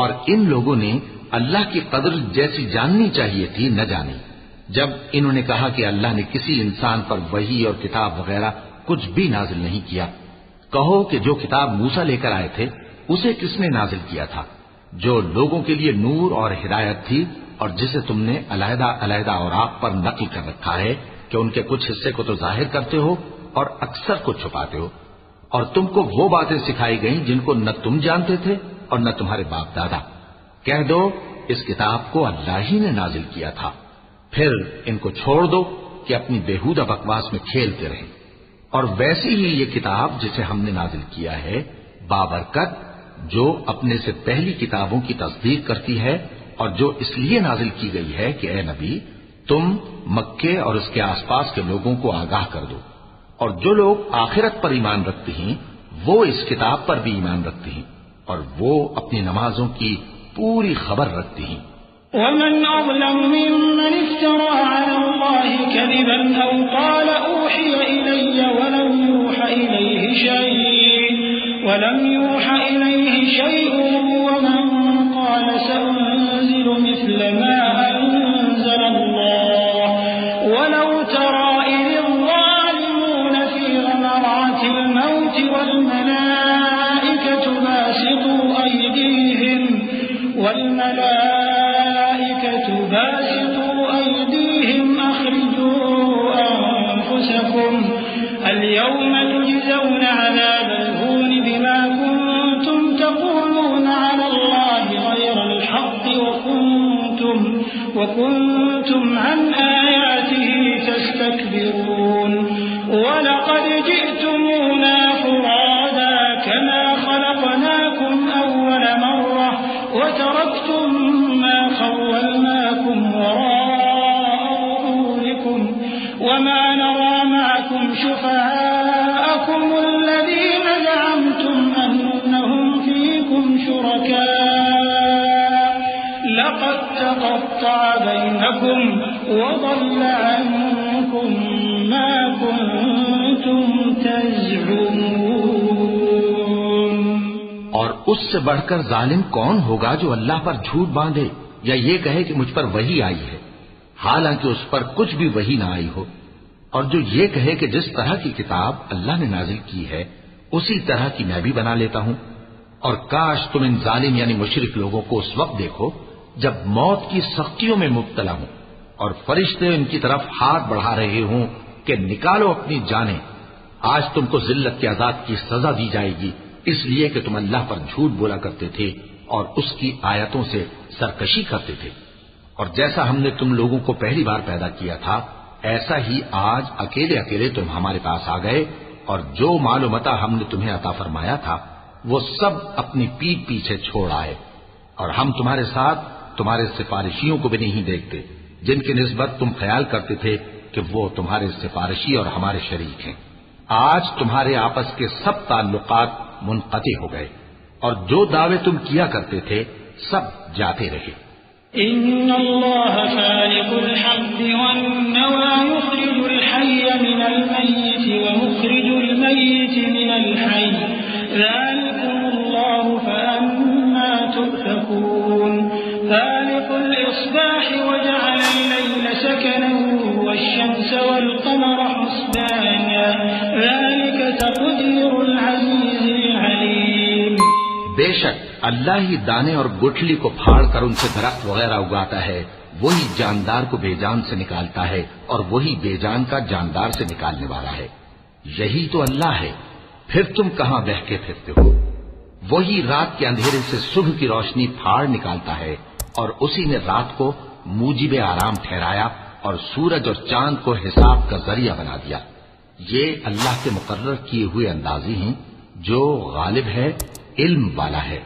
اور ان لوگوں نے اللہ کی قدر جیسی جاننی چاہیے تھی نہ جانی۔ جب انہوں نے کہا کہ اللہ نے کسی انسان پر وحی اور کتاب وغیرہ کچھ بھی نازل نہیں کیا، کہو کہ جو کتاب موسیٰ لے کر آئے تھے اسے کس نے نازل کیا تھا، جو لوگوں کے لیے نور اور ہدایت تھی، اور جسے تم نے علیحدہ علیحدہ اوراق پر نقل کر رکھا ہے کہ ان کے کچھ حصے کو تو ظاہر کرتے ہو اور اکثر کو چھپاتے ہو، اور تم کو وہ باتیں سکھائی گئیں جن کو نہ تم جانتے تھے اور نہ تمہارے باپ دادا۔ کہہ دو اس کتاب کو اللہ ہی نے نازل کیا تھا، پھر ان کو چھوڑ دو کہ اپنی بیہودہ بکواس میں کھیلتے رہیں۔ اور ویسی ہی یہ کتاب جسے ہم نے نازل کیا ہے بابرکت، جو اپنے سے پہلی کتابوں کی تصدیق کرتی ہے، اور جو اس لیے نازل کی گئی ہے کہ اے نبی تم مکے اور اس کے آس پاس کے لوگوں کو آگاہ کر دو، اور جو لوگ آخرت پر ایمان رکھتے ہیں وہ اس کتاب پر بھی ایمان رکھتے ہیں، اور وہ اپنی نمازوں کی پوری خبر رکھتے ہیں۔ ومن أظلم ممن افترى على الله كذبا أو قال أوحي إلي ولم يوح إليه شيء ومن قال سأنزل مثل ما أنزل الله ولو ترى إذ الظالمون في غمرات الموت والملائكة باسطوا أيديهم أخرجوا أنفسكم اليوم تجزون عذاب الهون بما كنتم تقولون على الله غير الحق وكنتم عن آياته تستكبرون ولقد جئتمونا فرادا كما خلقناكم أول مرة وتركتم ما خولناكم وراء ظهوركم وما نرى معكم شفعاءكم الذين زعمتم أنهم فيكم شركاء لقد تقطع بينكم وضل عنكم ما كنتم تزعمون۔ اور اس سے بڑھ کر ظالم کون ہوگا جو اللہ پر جھوٹ باندھے یا یہ کہے کہ مجھ پر وحی آئی ہے حالانکہ اس پر کچھ بھی وحی نہ آئی ہو، اور جو یہ کہے کہ جس طرح کی کتاب اللہ نے نازل کی ہے اسی طرح کی میں بھی بنا لیتا ہوں۔ اور کاش تم ان ظالم یعنی مشرک لوگوں کو اس وقت دیکھو جب موت کی سختیوں میں مبتلا ہوں اور فرشتے ان کی طرف ہاتھ بڑھا رہے ہوں کہ نکالو اپنی جانیں، آج تم کو ذلت کے عذاب کی سزا دی جائے گی اس لیے کہ تم اللہ پر جھوٹ بولا کرتے تھے اور اس کی آیتوں سے سرکشی کرتے تھے۔ اور جیسا ہم نے تم لوگوں کو پہلی بار پیدا کیا تھا ایسا ہی آج اکیلے اکیلے تم ہمارے پاس آ گئے، اور جو مال و متاع ہم نے تمہیں عطا فرمایا تھا وہ سب اپنی پیٹھ پیچھے چھوڑ آئے، اور ہم تمہارے ساتھ تمہارے سفارشیوں کو بھی نہیں دیکھتے جن کی نسبت تم خیال کرتے تھے کہ وہ تمہارے سفارشی اور ہمارے شریک ہیں۔ آج تمہارے آپس کے سب تعلقات منقطع ہو گئے اور جو دعوے تم کیا کرتے تھے سب جاتے رہے۔ إن الله فالق الحب والنوى يخرج الحي من الميت ومخرج الميت من الحي ذلكم الله فأنا تؤفكون فالق الإصباح وجعل الليل سكنا والشمس والقمر حسبانا ذلك تقدير العزيز العليم۔ بے شک اللہ ہی دانے اور گٹھلی کو پھاڑ کر ان سے درخت وغیرہ اگاتا ہے، وہی جاندار کو بے جان سے نکالتا ہے اور وہی بے جان کا جاندار سے نکالنے والا ہے، یہی تو اللہ ہے، پھر تم کہاں بہہ کے پھرتے ہو۔ وہی رات کے اندھیرے سے صبح کی روشنی پھاڑ نکالتا ہے، اور اسی نے رات کو موجب آرام ٹھہرایا اور سورج اور چاند کو حساب کا ذریعہ بنا دیا۔ یہ اللہ کے مقرر کیے ہوئے اندازی ہیں جو غالب ہے، علم والا ہے۔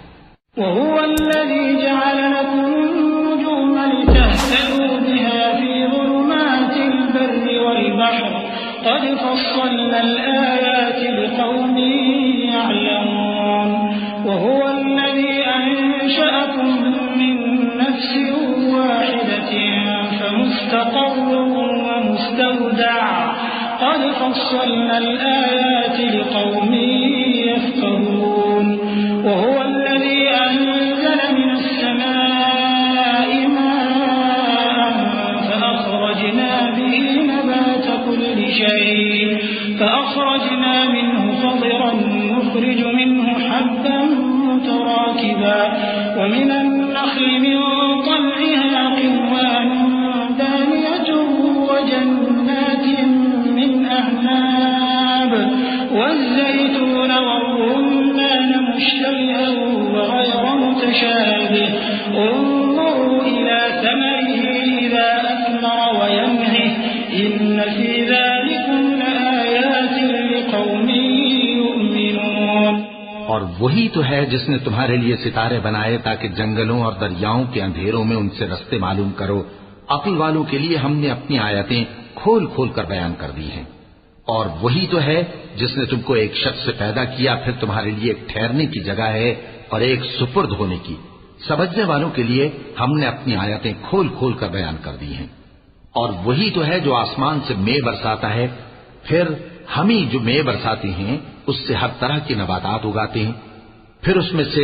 وهو الذي جعل لكم النجوم لتهتدوا بها في ظلمات البر والبحر قد فصلنا الآيات لقوم يعلمون وهو الذي أنشأكم من نفس واحدة فمستقر ومستودع قد فصلنا الآيات لقوم يفقهون وهو الذي أنزل من شيء فأخرجنا منه خضرا نخرج منه حبا متراكبا ومن النخل من طلعها قنوان دانية وجنات من أعناب والزيتون والرمان مشتبها وغير متشابه انظروا إلى ثمره إذا أثمر وينعه إن في ذلكم لآيات لقوم يؤمنون. اور وہی تو ہے جس نے تمہارے لیے ستارے بنائے تاکہ جنگلوں اور دریاؤں کے اندھیروں میں ان سے رستے معلوم کرو. عقل والوں کے لیے ہم نے اپنی آیتیں کھول کھول کر بیان کر دی ہیں. اور وہی تو ہے جس نے تم کو ایک شخص سے پیدا کیا پھر تمہارے لیے ایک ٹھہرنے کی جگہ ہے اور ایک سپرد ہونے کی. سمجھنے والوں کے لیے ہم نے اپنی آیتیں کھول کھول کر بیان کر دی ہیں. اور وہی تو ہے جو آسمان سے مے برساتا ہے پھر ہم ہی جو مے برساتے ہیں اس سے ہر طرح کے نباتات اگاتے ہیں پھر اس میں سے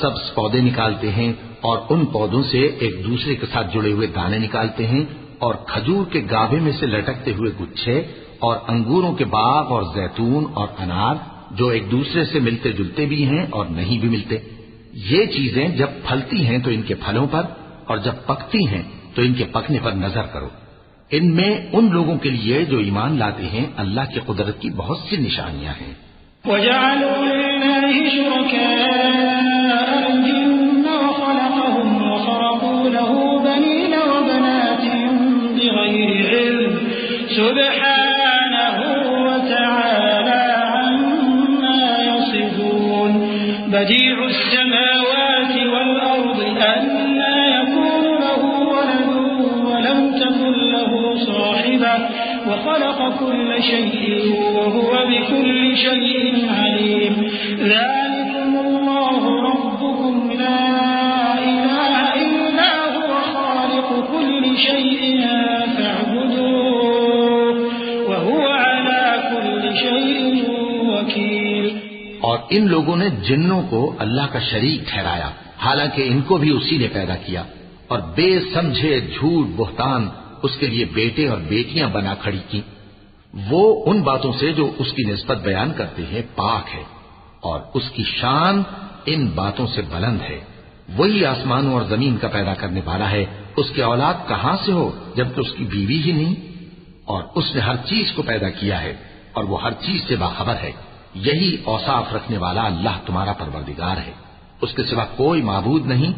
سبز پودے نکالتے ہیں اور ان پودوں سے ایک دوسرے کے ساتھ جڑے ہوئے دانے نکالتے ہیں اور کھجور کے گابھے میں سے لٹکتے ہوئے گچھے اور انگوروں کے باغ اور زیتون اور انار جو ایک دوسرے سے ملتے جلتے بھی ہیں اور نہیں بھی ملتے. یہ چیزیں جب پھلتی ہیں تو ان کے پھلوں پر اور جب پکتی ہیں تو ان کے پکنے پر نظر کرو. ان میں ان لوگوں کے لیے جو ایمان لاتے ہیں اللہ کی قدرت کی بہت سی نشانیاں ہیں. وَجَعَلُوا لِلَّهِ شُرَكَاءَ الْجِنَّ وَخَلَقَهُمْ وَخَرَقُوا لَهُ بَنِينَ وَبَنَاتٍ بِغَيْرِ عِلْمٍ سُبْحَانَهُ وَتَعَالَى عَمَّا يَصِفُونَ. بَدِيعُ السَّمَاوَاتِ وَالْأَرْضِ أَنَّى يَكُونُ لَهُ وَلَدٌ وَلَمْ تَكُن لَّهُ صَاحِبَةٌ وخلق كل شيء وهو بكل شيء عليم. ذلكم الله ربكم لا إله إلا هو خالق كل شيء فاعبدوه وهو على كل شيء وكيل. اور ان لوگوں نے جنوں کو اللہ کا شریک ٹھہرایا حالانکہ ان کو بھی اسی نے پیدا کیا اور بے سمجھے جھوٹ بہتان اس کے لیے بیٹے اور بیٹیاں بنا کھڑی کی. وہ ان باتوں سے جو اس کی نسبت بیان کرتے ہیں پاک ہے اور اس کی شان ان باتوں سے بلند ہے. وہی آسمانوں اور زمین کا پیدا کرنے والا ہے. اس کی اولاد کہاں سے ہو جبکہ اس کی بیوی ہی نہیں. اور اس نے ہر چیز کو پیدا کیا ہے اور وہ ہر چیز سے باخبر ہے. یہی اوصاف رکھنے والا اللہ تمہارا پروردگار ہے. اس کے سوا کوئی معبود نہیں.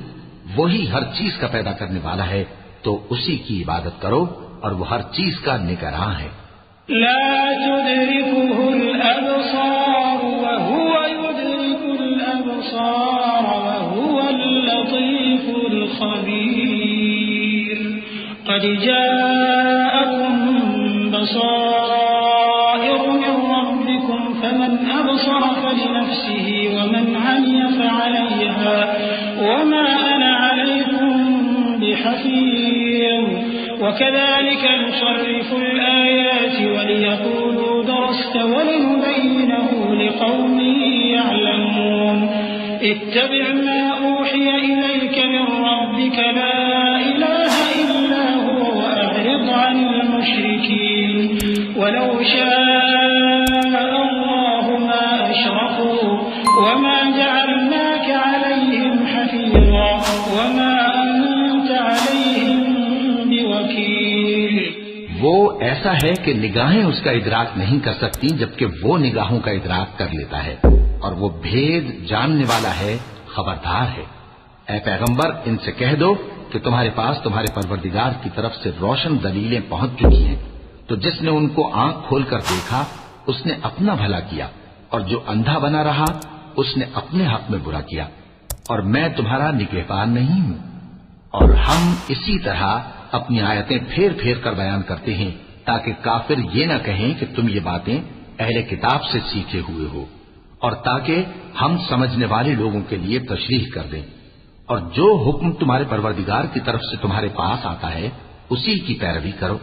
وہی ہر چیز کا پیدا کرنے والا ہے تو اسی کی عبادت کرو اور وہ ہر چیز کا نگراں ہے. لا تدركه الأبصار وهو يدرك الأبصار وهو اللطيف الخبير. قد جاءكم بصائر من ربكم فمن أبصر فلنفسه ومن عمي فعليها وما أنا عليكم بحفيظ. وكذلك نصرف الآيات وليقولوا درست ولنبينه لقوم يعلمون. اتبع ما أوحي إليك من ربك لا إله إلا هو وأعرض عن المشركين. ولو شاء الله ما أشركوا وما جعلناك عليهم حفيظا وما أنت عليهم بوكيل. وہ ایسا ہے کہ نگاہیں اس کا ادراک نہیں کر سکتی جبکہ وہ نگاہوں کا ادراک کر لیتا ہے اور وہ بھید جاننے والا ہے خبردار ہے. اے پیغمبر ان سے کہہ دو کہ تمہارے پاس تمہارے پروردگار کی طرف سے روشن دلیلیں پہنچ چکی ہیں تو جس نے ان کو آنکھ کھول کر دیکھا اس نے اپنا بھلا کیا اور جو اندھا بنا رہا اس نے اپنے حق میں برا کیا. اور میں تمہارا نگہبان نہیں ہوں. اور ہم اسی طرح اپنی آیتیں پھیر پھیر کر بیان کرتے ہیں تاکہ کافر یہ نہ کہیں کہ تم یہ باتیں اہل کتاب سے سیکھے ہوئے ہو اور تاکہ ہم سمجھنے والے لوگوں کے لیے تشریح کر دیں. اور جو حکم تمہارے پروردگار کی طرف سے تمہارے پاس آتا ہے اسی کی پیروی کرو.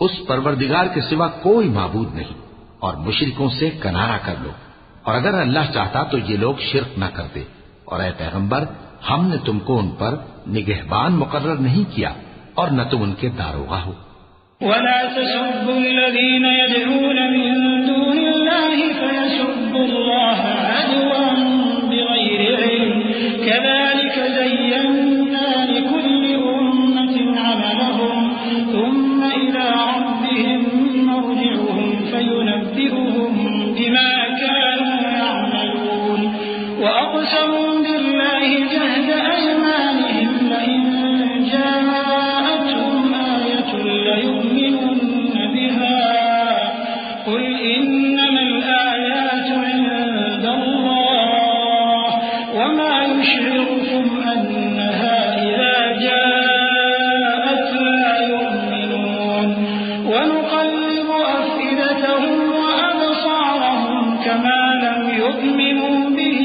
اس پروردگار کے سوا کوئی معبود نہیں اور مشرکوں سے کنارہ کر لو. اور اگر اللہ چاہتا تو یہ لوگ شرک نہ کرتے. اور اے پیغمبر ہم نے تم کو ان پر نگہبان مقرر نہیں کیا اور نہ تم ان کے داروغہ ہو. ولا تسبوا الذين يدعون من دون الله فيسبوا الله عدوا بغير علم كذلك زينا لكل أمة عملهم ثم إلى ربهم مرجعهم فينبئهم بما كانوا يعملون وأقسموا بالله جهد أيمانهم لئن جاءتهم آية ليؤمنن بها قل إنما الآيات عند الله وما يشعركم أنها إذا جاءت لا يؤمنون ونقلب أفئدتهم وأبصارهم كما لم يؤمنوا به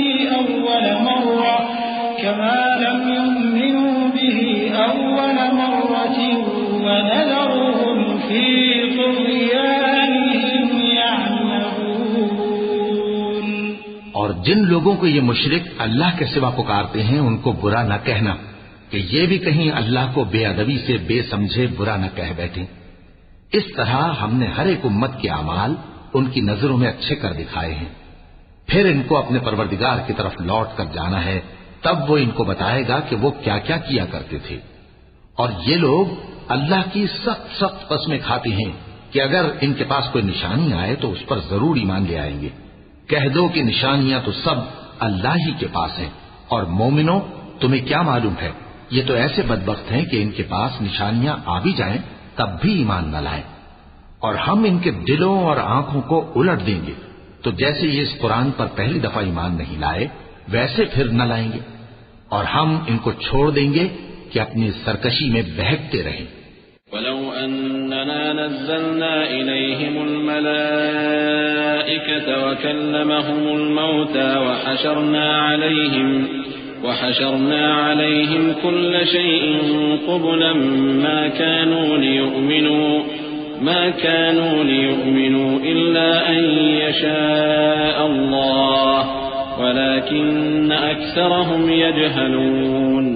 أول مرة ونذرهم في طغيانهم يعمهون. اور جن لوگوں کو یہ مشرک اللہ کے سوا پکارتے ہیں ان کو برا نہ کہنا کہ یہ بھی کہیں اللہ کو بے ادبی سے بے سمجھے برا نہ کہہ بیٹھیں. اس طرح ہم نے ہر ایک امت کے اعمال ان کی نظروں میں اچھے کر دکھائے ہیں. پھر ان کو اپنے پروردگار کی طرف لوٹ کر جانا ہے، تب وہ ان کو بتائے گا کہ وہ کیا کیا کیا کرتے تھے. اور یہ لوگ اللہ کی سخت سخت قسمیں کھاتے ہیں کہ اگر ان کے پاس کوئی نشانی آئے تو اس پر ضرور ایمان لے آئیں گے. کہہ دو کہ نشانیاں تو سب اللہ ہی کے پاس ہیں، اور مومنوں تمہیں کیا معلوم ہے یہ تو ایسے بدبخت ہیں کہ ان کے پاس نشانیاں آ بھی جائیں تب بھی ایمان نہ لائیں. اور ہم ان کے دلوں اور آنکھوں کو الٹ دیں گے تو جیسے یہ اس قرآن پر پہلی دفعہ ایمان نہیں لائے ویسے پھر نہ لائیں گے، اور ہم ان کو چھوڑ دیں گے کہ اپنی سرکشی میں بہکتے رہیں. ولو أننا نزلنا إليهم الملائكة وكلمهم الموتى وحشرنا عليهم كل شيء قبلا ما كانوا ليؤمنوا إلا أن يشاء الله ولكن أكثرهم يجهلون.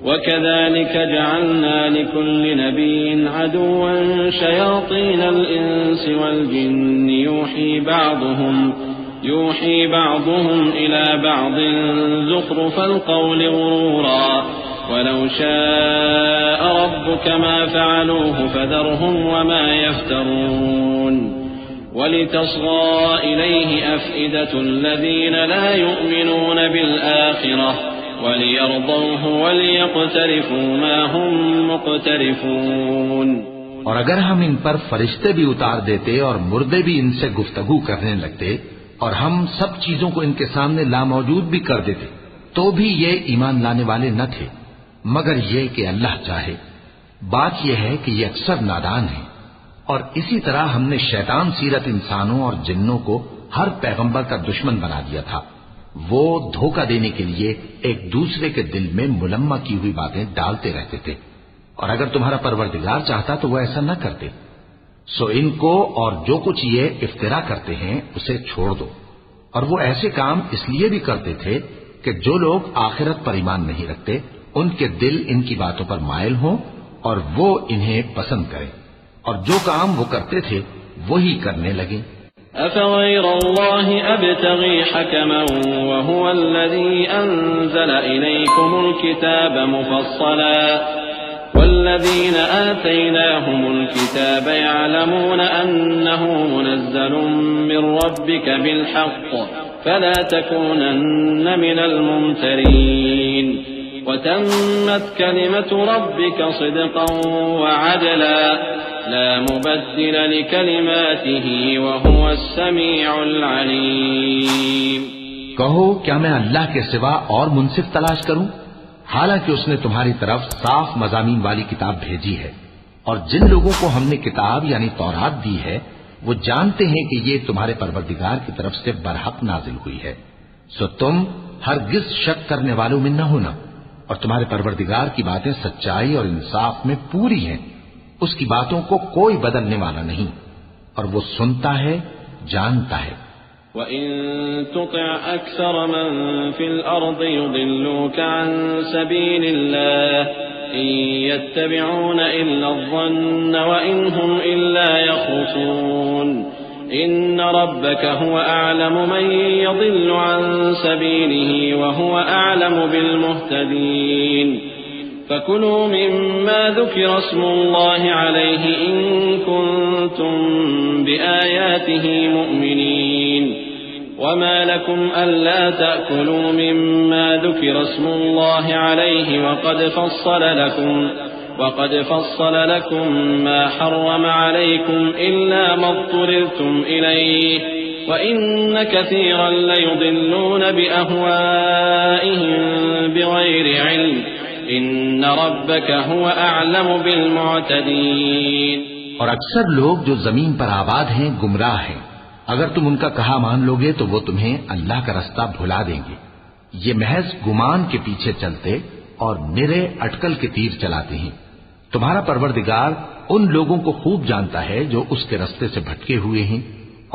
وكذلك جعلنا لكل نبي عدوا شياطين الإنس والجن يوحي بعضهم إلى بعض زخرف القول غرورا ولو شاء ربك ما فعلوه فذرهم وما يفترون. ولتصغى إليه أفئدة الذين لا يؤمنون بالآخرة وَلِيَرْضَوْهُ وَلِيَقْتَرِفُوا مَا هُمْ مُقْتَرِفُونَ. اور اگر ہم ان پر فرشتے بھی اتار دیتے اور مردے بھی ان سے گفتگو کرنے لگتے اور ہم سب چیزوں کو ان کے سامنے لاموجود بھی کر دیتے تو بھی یہ ایمان لانے والے نہ تھے مگر یہ کہ اللہ چاہے. بات یہ ہے کہ یہ اکثر نادان ہیں. اور اسی طرح ہم نے شیطان سیرت انسانوں اور جنوں کو ہر پیغمبر کا دشمن بنا دیا تھا. وہ دھوکہ دینے کے لیے ایک دوسرے کے دل میں ملمہ کی ہوئی باتیں ڈالتے رہتے تھے، اور اگر تمہارا پروردگار چاہتا تو وہ ایسا نہ کرتے. سو ان کو اور جو کچھ یہ افترا کرتے ہیں اسے چھوڑ دو. اور وہ ایسے کام اس لیے بھی کرتے تھے کہ جو لوگ آخرت پر ایمان نہیں رکھتے ان کے دل ان کی باتوں پر مائل ہوں اور وہ انہیں پسند کریں، اور جو کام وہ کرتے تھے وہی کرنے لگیں. أفغير الله أبتغي حكما وهو الذي أنزل إليكم الكتاب مفصلا والذين آتيناهم الكتاب يعلمون أنه منزل من ربك بالحق فلا تكونن من الممترين. وتمت كلمة ربك صدقا وعدلا لا مبدل لكلماته وهو السميع العليم. کہو کیا میں اللہ کے سوا اور منصف تلاش کروں حالانکہ اس نے تمہاری طرف صاف مضامین والی کتاب بھیجی ہے. اور جن لوگوں کو ہم نے کتاب یعنی تورات دی ہے وہ جانتے ہیں کہ یہ تمہارے پروردگار کی طرف سے برحق نازل ہوئی ہے. سو تم ہرگز شک کرنے والوں میں نہ ہونا، اور تمہارے پروردگار کی باتیں سچائی اور انصاف میں پوری ہیں. اس کی باتوں کو کوئی بدلنے والا نہیں، اور وہ سنتا ہے جانتا ہے. وَإِن تُطِعْ أَكْثَرَ مَن فِي الْأَرْضِ يُضِلُّوكَ عَن سَبِيلِ اللَّهِ إن يتبعون إلا الظن وإن هم إلا يخرصون إن ربك هو أعلم من يضل عن سبيله وهو أعلم بالمهتدين فكلوا مما ذكر اسم الله عليه إن كنتم بآياته مؤمنين وما لكم ألا تأكلوا مما ذكر اسم الله عليه وقد فصل لكم ما حرم عليكم إلا ما اضطررتم إليه وإن كثيرا ليضلون بأهوائهم بغير علم إن ربك هو أعلم بالمعتدين. اور اکثر لوگ جو زمین پر آباد ہیں گمراہ ہیں، اگر تم ان کا کہا مان لوگے تو وہ تمہیں اللہ کا رستہ بھلا دیں گے. یہ محض گمان کے پیچھے چلتے اور نرے اٹکل کے تیر چلاتے ہیں. تمہارا پروردگار ان لوگوں کو خوب جانتا ہے جو اس کے رستے سے بھٹکے ہوئے ہیں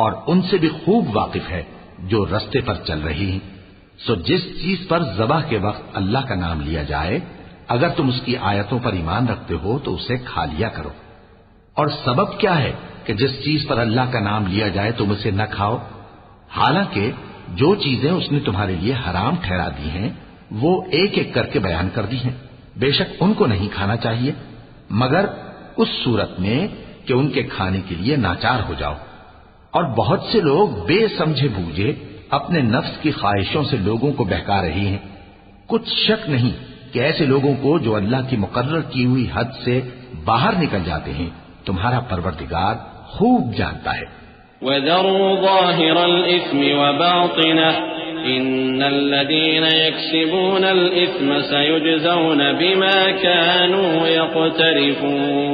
اور ان سے بھی خوب واقف ہے جو رستے پر چل رہی ہیں. سو جس چیز پر ذبح کے وقت اللہ کا نام لیا جائے اگر تم اس کی آیتوں پر ایمان رکھتے ہو تو اسے کھا لیا کرو. اور سبب کیا ہے کہ جس چیز پر اللہ کا نام لیا جائے تم اسے نہ کھاؤ؟ حالانکہ جو چیزیں اس نے تمہارے لیے حرام ٹھہرا دی ہیں وہ ایک ایک کر کے بیان کر دی ہیں. بے شک ان کو نہیں کھانا چاہیے مگر اس صورت میں کہ ان کے کھانے کے لیے ناچار ہو جاؤ. اور بہت سے لوگ بے سمجھے بوجھے اپنے نفس کی خواہشوں سے لوگوں کو بہکا رہی ہیں. کچھ شک نہیں کہ ایسے لوگوں کو جو اللہ کی مقرر کی ہوئی حد سے باہر نکل جاتے ہیں تمہارا پروردگار خوب جانتا ہے. وَذَرُوا ظَاهِرَ الْإِثْمِ وَبَاطِنَهُ إِنَّ الَّذِينَ يَكْسِبُونَ الْإِثْمَ سَيُجْزَوْنَ بِمَا كَانُوا يَقْتَرِفُونَ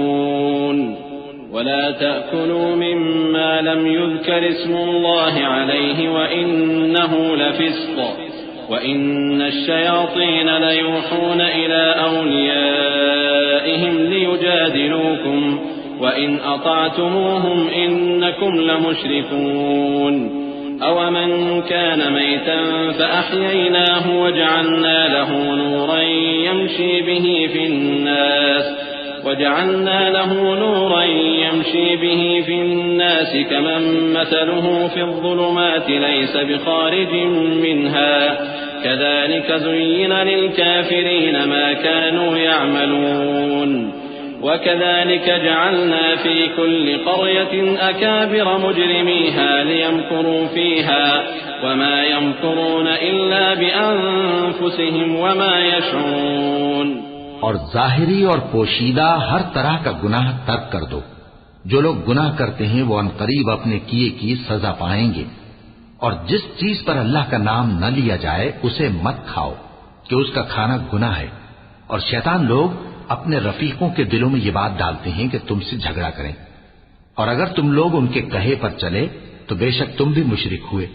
وَلَا تَأْكُلُوا مِمَّا لَمْ يُذْكَرِ اسْمُ اللَّهِ عَلَيْهِ وَإِنَّهُ لَفِسْقٌ وَإِنَّ الشَّيَاطِينَ لَيُوحُونَ إِلَى أَوْلِيَائِهِمْ لِيُجَادِلُوكُمْ وَإِنْ أَطَعْتُمُوهُمْ إِنَّكُمْ لَمُشْرِكُونَ أَوَمَنْ كَانَ مَيْتًا فَأَحْيَيْنَاهُ وَجَعَلْنَا لَهُ نُورًا يَمْشِي بِهِ فِي النَّاسِ كَمَنْ مَثَلُهُ فِي الظُّلُمَاتِ لَيْسَ بِخَارِجٍ مِنْهَا كَذَلِكَ زُيِّنَ لِلْكَافِرِينَ مَا كَانُوا يَعْمَلُونَ وَكَذَلِكَ جَعَلْنَا فِي كُلِّ قَرْيَةٍ أَكَابِرَ مُجْرِمِيهَا لِيَمْكُرُوا فِيهَا وَمَا يَمْكُرُونَ إِلَّا بِأَنفُسِهِمْ وَمَا يَشْعُرُونَ. اور ظاہری اور پوشیدہ ہر طرح کا گناہ ترک کر دو. جو لوگ گناہ کرتے ہیں وہ عنقریب اپنے کیے کی سزا پائیں گے. اور جس چیز پر اللہ کا نام نہ لیا جائے اسے مت کھاؤ کہ اس کا کھانا گناہ ہے. اور شیطان لوگ اپنے رفیقوں کے دلوں میں یہ بات ڈالتے ہیں کہ تم سے جھگڑا کریں، اور اگر تم لوگ ان کے کہے پر چلے تو بے شک تم بھی مشرک ہوئے.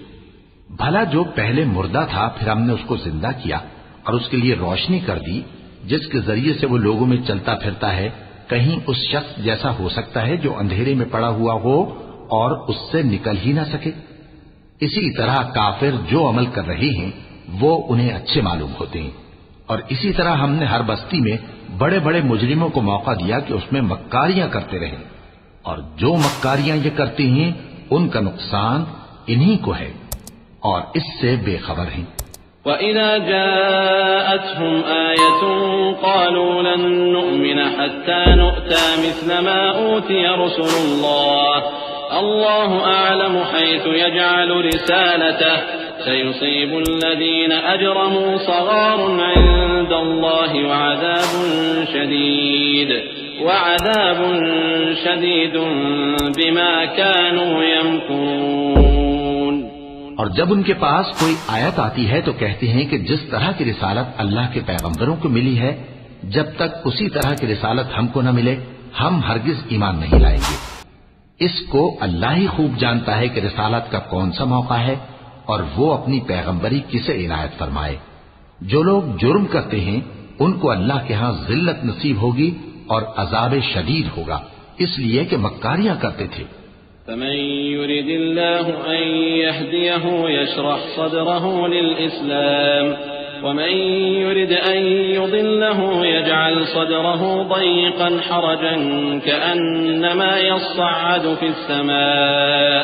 بھلا جو پہلے مردہ تھا پھر ہم نے اس کو زندہ کیا اور اس کے لیے روشنی کر دی جس کے ذریعے سے وہ لوگوں میں چلتا پھرتا ہے، کہیں اس شخص جیسا ہو سکتا ہے جو اندھیرے میں پڑا ہوا ہو اور اس سے نکل ہی نہ سکے. اسی طرح کافر جو عمل کر رہے ہیں وہ انہیں اچھے معلوم ہوتے ہیں. اور اسی طرح ہم نے ہر بستی میں بڑے بڑے مجرموں کو موقع دیا کہ اس میں مکاریاں کرتے رہیں، اور جو مکاریاں یہ کرتے ہیں ان کا نقصان انہی کو ہے اور اس سے بے خبر ہیں. وَإِذَا جَاءَتْهُمْ آيَةٌ قَالُوا لَن نُّؤْمِنَ حَتَّى نُؤْتَىٰ مِثْلَ مَا أُوتِيَ رُسُلُ اللَّهِ اللَّهُ أَعْلَمُ حَيْثُ يَجْعَلُ رِسَالَتَهُ سَيُصِيبُ الَّذِينَ أَجْرَمُوا صَغَارٌ عِندَ اللَّهِ وَعَذَابٌ شَدِيدٌ بِمَا كَانُوا يَمْكُرُونَ. اور جب ان کے پاس کوئی آیت آتی ہے تو کہتے ہیں کہ جس طرح کی رسالت اللہ کے پیغمبروں کو ملی ہے جب تک اسی طرح کی رسالت ہم کو نہ ملے ہم ہرگز ایمان نہیں لائیں گے. اس کو اللہ ہی خوب جانتا ہے کہ رسالت کا کون سا موقع ہے اور وہ اپنی پیغمبری کسے عنایت فرمائے. جو لوگ جرم کرتے ہیں ان کو اللہ کے ہاں ذلت نصیب ہوگی اور عذاب شدید ہوگا اس لیے کہ مکاریاں کرتے تھے. فمن يرد الله أن يهديه يشرح صدره للإسلام ومن يرد أن يضله يجعل صدره ضيقا حرجا كأنما يصعد في السماء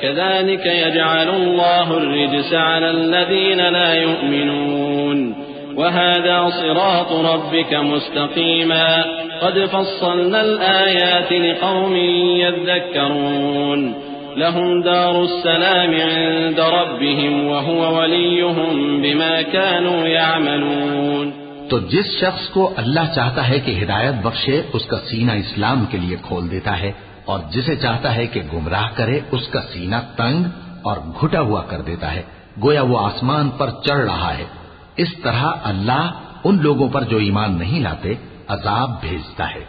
كذلك يجعل الله الرجس على الذين لا يؤمنون وهذا صراط ربك مستقيما قد فصلنا الآيات لقوم يذكرون لهم دار السلام عند ربهم وهو وليهم بما كانوا يعملون. تو جس شخص کو اللہ چاہتا ہے کہ ہدایت بخشے اس کا سینہ اسلام کے لیے کھول دیتا ہے، اور جسے چاہتا ہے کہ گمراہ کرے اس کا سینہ تنگ اور گھٹا ہوا کر دیتا ہے، گویا وہ آسمان پر چڑھ رہا ہے. اس طرح اللہ ان لوگوں پر جو ایمان نہیں لاتے عذاب بھیجتا ہے.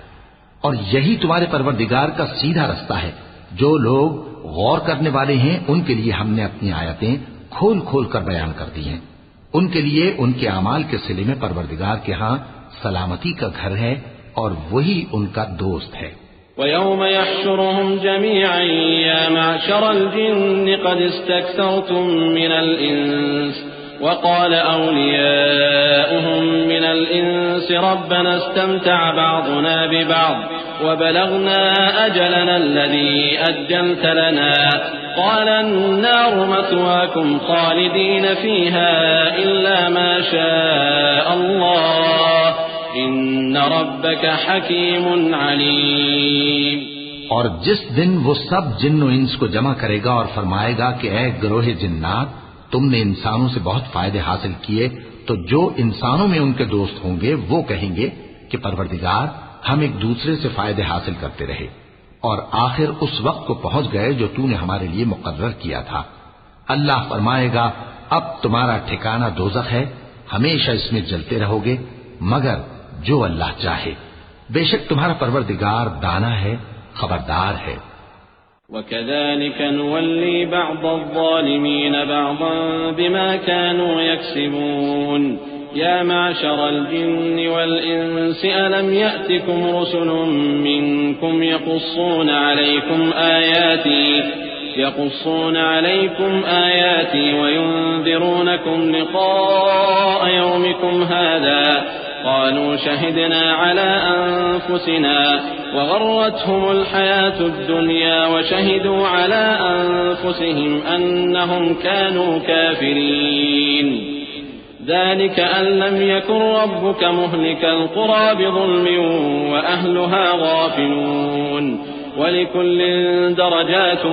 اور یہی تمہارے پروردگار کا سیدھا رستہ ہے. جو لوگ غور کرنے والے ہیں ان کے لیے ہم نے اپنی آیتیں کھول کھول کر بیان کر دی ہیں. ان کے لیے ان کے اعمال کے صلے میں پروردگار کے ہاں سلامتی کا گھر ہے اور وہی ان کا دوست ہے. وَيَوْمَ يَحْشُرُهُمْ جَمِيعًا يَا مَعْشَرَ الْجِنِّ قَدِ اسْتَكْثَرْتُمْ مِنَ الْإِنسِ وقال أولياؤهم من الإنس ربنا استمتع بعضنا ببعض وبلغنا أجلنا الذي أجلت لنا قال النار مثواكم خالدين فيها إلا ما شاء الله إن ربك حكيم عليم. اور جس دن وہ سب جن و انس کو جمع کرے گا اور فرمائے گا کہ اے گروہ جنات، تم نے انسانوں سے بہت فائدے حاصل کیے، تو جو انسانوں میں ان کے دوست ہوں گے وہ کہیں گے کہ پروردگار ہم ایک دوسرے سے فائدے حاصل کرتے رہے اور آخر اس وقت کو پہنچ گئے جو تو نے ہمارے لیے مقرر کیا تھا. اللہ فرمائے گا اب تمہارا ٹھکانہ دوزخ ہے، ہمیشہ اس میں جلتے رہو گے مگر جو اللہ چاہے. بے شک تمہارا پروردگار دانا ہے، خبردار ہے. وَكَذَلِكَ نُوَلِّي بَعْضَ الظَّالِمِينَ بَعْضًا بِمَا كَانُوا يَكْسِبُونَ يَا مَعْشَرَ الْجِنِّ وَالْإِنسِ أَلَمْ يَأْتِكُمْ رُسُلٌ مِّنكُمْ يقصون عليكم آياتي وينذرونكم لقاء يومكم هذا قالوا شهدنا على أنفسنا وغرتهم الحياة الدنيا وشهدوا على أنفسهم أنهم كانوا كافرين ذلك أن لم يكن ربك مهلك القرى بظلم وأهلها غافلون ولكل درجات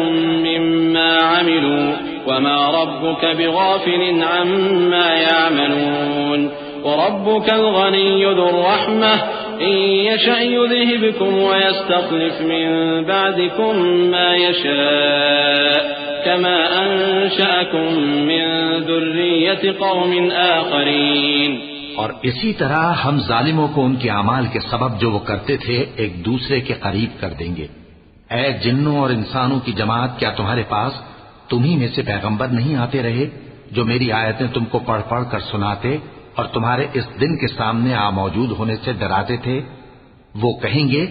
مما عملوا وما ربك بغافل عما يعملون وربك الغني ذو الرحمة إن يشأ يذهبكم ويستخلف من بعدكم ما يشاء كما أنشأكم من ذرية قوم آخرين. اور اسی طرح ہم ظالموں کو ان کے اعمال کے سبب جو وہ کرتے تھے ایک دوسرے کے قریب کر دیں گے. اے جنوں اور انسانوں کی جماعت، کیا تمہارے پاس تمہیں میں سے پیغمبر نہیں آتے رہے جو میری آیتیں تم کو پڑھ پڑھ کر سناتے اور تمہارے اس دن کے سامنے موجود ہونے سے ڈراتے تھے؟ وہ کہیں گے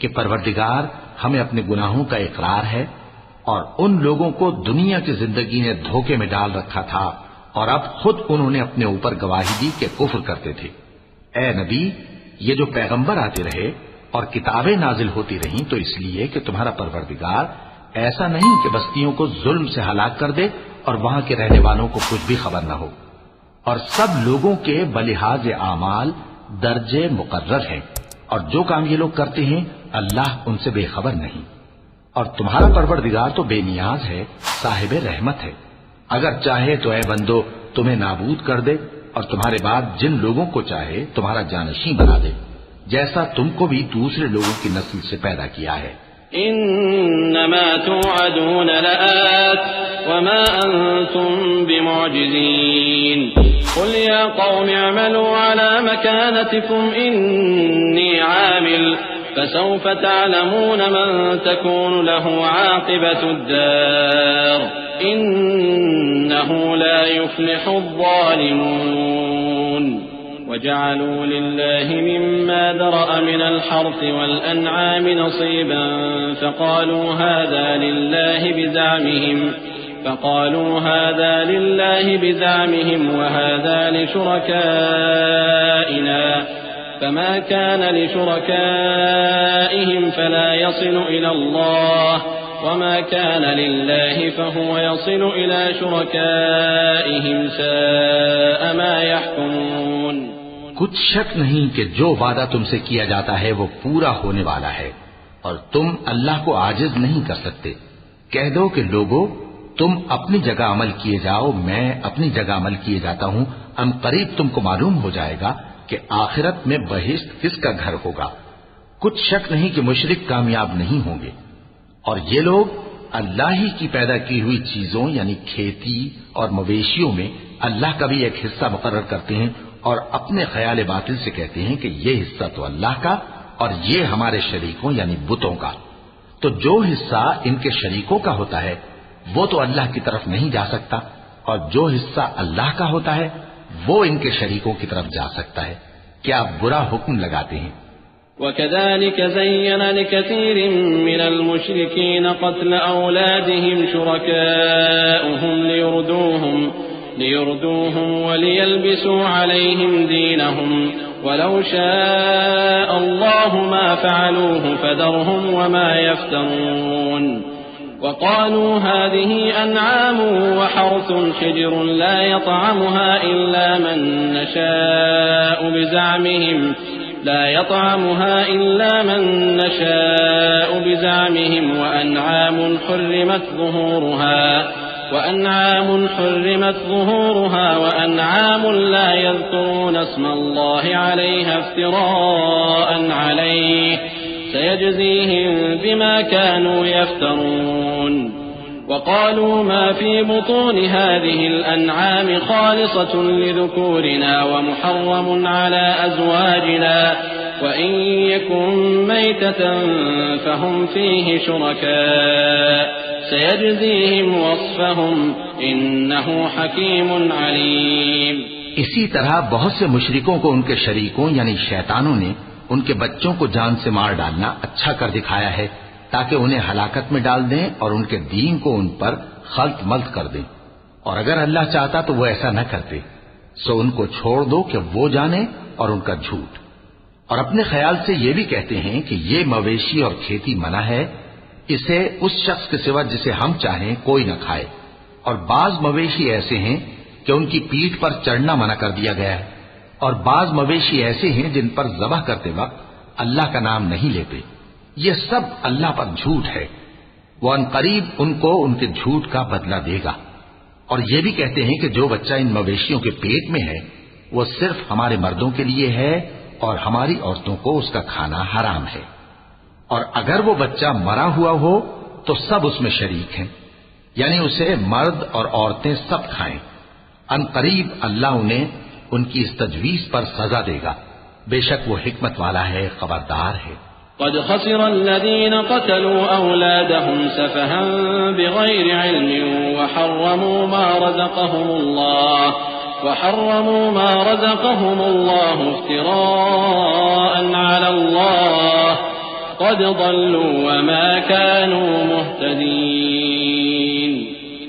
کہ پروردگار ہمیں اپنے گناہوں کا اقرار ہے اور ان لوگوں کو دنیا کی زندگی نے دھوکے میں ڈال رکھا تھا اور اب خود انہوں نے اپنے اوپر گواہی دی کہ کفر کرتے تھے. اے نبی، یہ جو پیغمبر آتے رہے اور کتابیں نازل ہوتی رہیں تو اس لیے کہ تمہارا پروردگار ایسا نہیں کہ بستیوں کو ظلم سے ہلاک کر دے اور وہاں کے رہنے والوں کو کچھ بھی خبر نہ ہو. اور سب لوگوں کے بلحاظ اعمال درجے مقرر ہیں اور جو کام یہ لوگ کرتے ہیں اللہ ان سے بے خبر نہیں. اور تمہارا پروردگار تو بے نیاز ہے، صاحب رحمت ہے. اگر چاہے تو اے بندو تمہیں نابود کر دے اور تمہارے بعد جن لوگوں کو چاہے تمہارا جانشین بنا دے، جیسا تم کو بھی دوسرے لوگوں کی نسل سے پیدا کیا ہے. انما توعدون لآت وما انتم بمعجزين قل يا قوم اعملوا على مكانتكم اني عامل فسوف تعلمون من تكون له عاقبة الدار إنه لا يفلح الظالمون. وجعلوا لله مما ذرأ من الحرث والأنعام نصيبا فقالوا هذا لله بزعمهم فقالوا هذا لله بزعمهم وهذا لشركائنا فما كان لشركائهم فلا يصل إلى الله وما كان لله فهو يصل إلى شركائهم ساء ما يحكمون. کچھ شک نہیں کہ جو وعدہ تم سے کیا جاتا ہے وہ پورا ہونے والا ہے اور تم اللہ کو عاجز نہیں کر سکتے. کہہ دو کہ لوگو تم اپنی جگہ عمل کیے جاؤ، میں اپنی جگہ عمل کیے جاتا ہوں. ان قریب تم کو معلوم ہو جائے گا کہ آخرت میں بہشت کس کا گھر ہوگا. کچھ شک نہیں کہ مشرک کامیاب نہیں ہوں گے. اور یہ لوگ اللہ ہی کی پیدا کی ہوئی چیزوں یعنی کھیتی اور مویشیوں میں اللہ کا بھی ایک حصہ مقرر کرتے ہیں اور اپنے خیال باطل سے کہتے ہیں کہ یہ حصہ تو اللہ کا اور یہ ہمارے شریکوں یعنی بتوں کا. تو جو حصہ ان کے شریکوں کا ہوتا ہے وہ تو اللہ کی طرف نہیں جا سکتا اور جو حصہ اللہ کا ہوتا ہے وہ ان کے شریکوں کی طرف جا سکتا ہے. کیا برا حکم لگاتے ہیں. وكذلك زين لكثير من المشركين قتل أولادهم شركاؤهم ليردوهم وليلبسوا عليهم دينهم ولو شاء الله ما فعلوه فذرهم وما يفترون. وقالوا هذه أنعام وحرث حجر لا يطعمها إلا من نشاء بزعمهم وأنعام حرمت ظهورها وأنعام لا يذكرون اسم الله عليها افتراء عليه سيجزيهم بما كانوا يفترون. وقالوا ما في بطون هذه الأنعام خالصة لذكورنا ومحرم على أزواجنا وإن يكن ميتة فهم فيه شركاء سيجزيهم وصفهم إنه حكيم عليم. اسی طرح بہت سے مشرکوں کو ان کے شریکوں یعنی شیطانوں نے ان کے بچوں کو جان سے مار ڈالنا اچھا کر دکھایا ہے تاکہ انہیں ہلاکت میں ڈال دیں اور ان کے دین کو ان پر خلط ملط کر دیں. اور اگر اللہ چاہتا تو وہ ایسا نہ کرتے. سو ان کو چھوڑ دو کہ وہ جانے اور ان کا جھوٹ. اور اپنے خیال سے یہ بھی کہتے ہیں کہ یہ مویشی اور کھیتی منع ہے، اسے اس شخص کے سوا جسے ہم چاہیں کوئی نہ کھائے. اور بعض مویشی ایسے ہیں کہ ان کی پیٹھ پر چڑھنا منع کر دیا گیا ہے اور بعض مویشی ایسے ہیں جن پر ذبح کرتے وقت اللہ کا نام نہیں لیتے. یہ سب اللہ پر جھوٹ ہے. وہ ان قریب ان کو ان کے جھوٹ کا بدلہ دے گا. اور یہ بھی کہتے ہیں کہ جو بچہ ان مویشیوں کے پیٹ میں ہے وہ صرف ہمارے مردوں کے لیے ہے اور ہماری عورتوں کو اس کا کھانا حرام ہے. اور اگر وہ بچہ مرا ہوا ہو تو سب اس میں شریک ہیں، یعنی اسے مرد اور عورتیں سب کھائیں. ان قریب اللہ انہیں ان کی اس تجویز پر سزا دے گا. بے شک وہ حکمت والا ہے، خبردار ہے. قد خسر الذين قتلوا أولادهم سفها بغير علم وحرموا ما رزقهم الله افتراء على الله قد ضلوا وما كانوا مهتدين.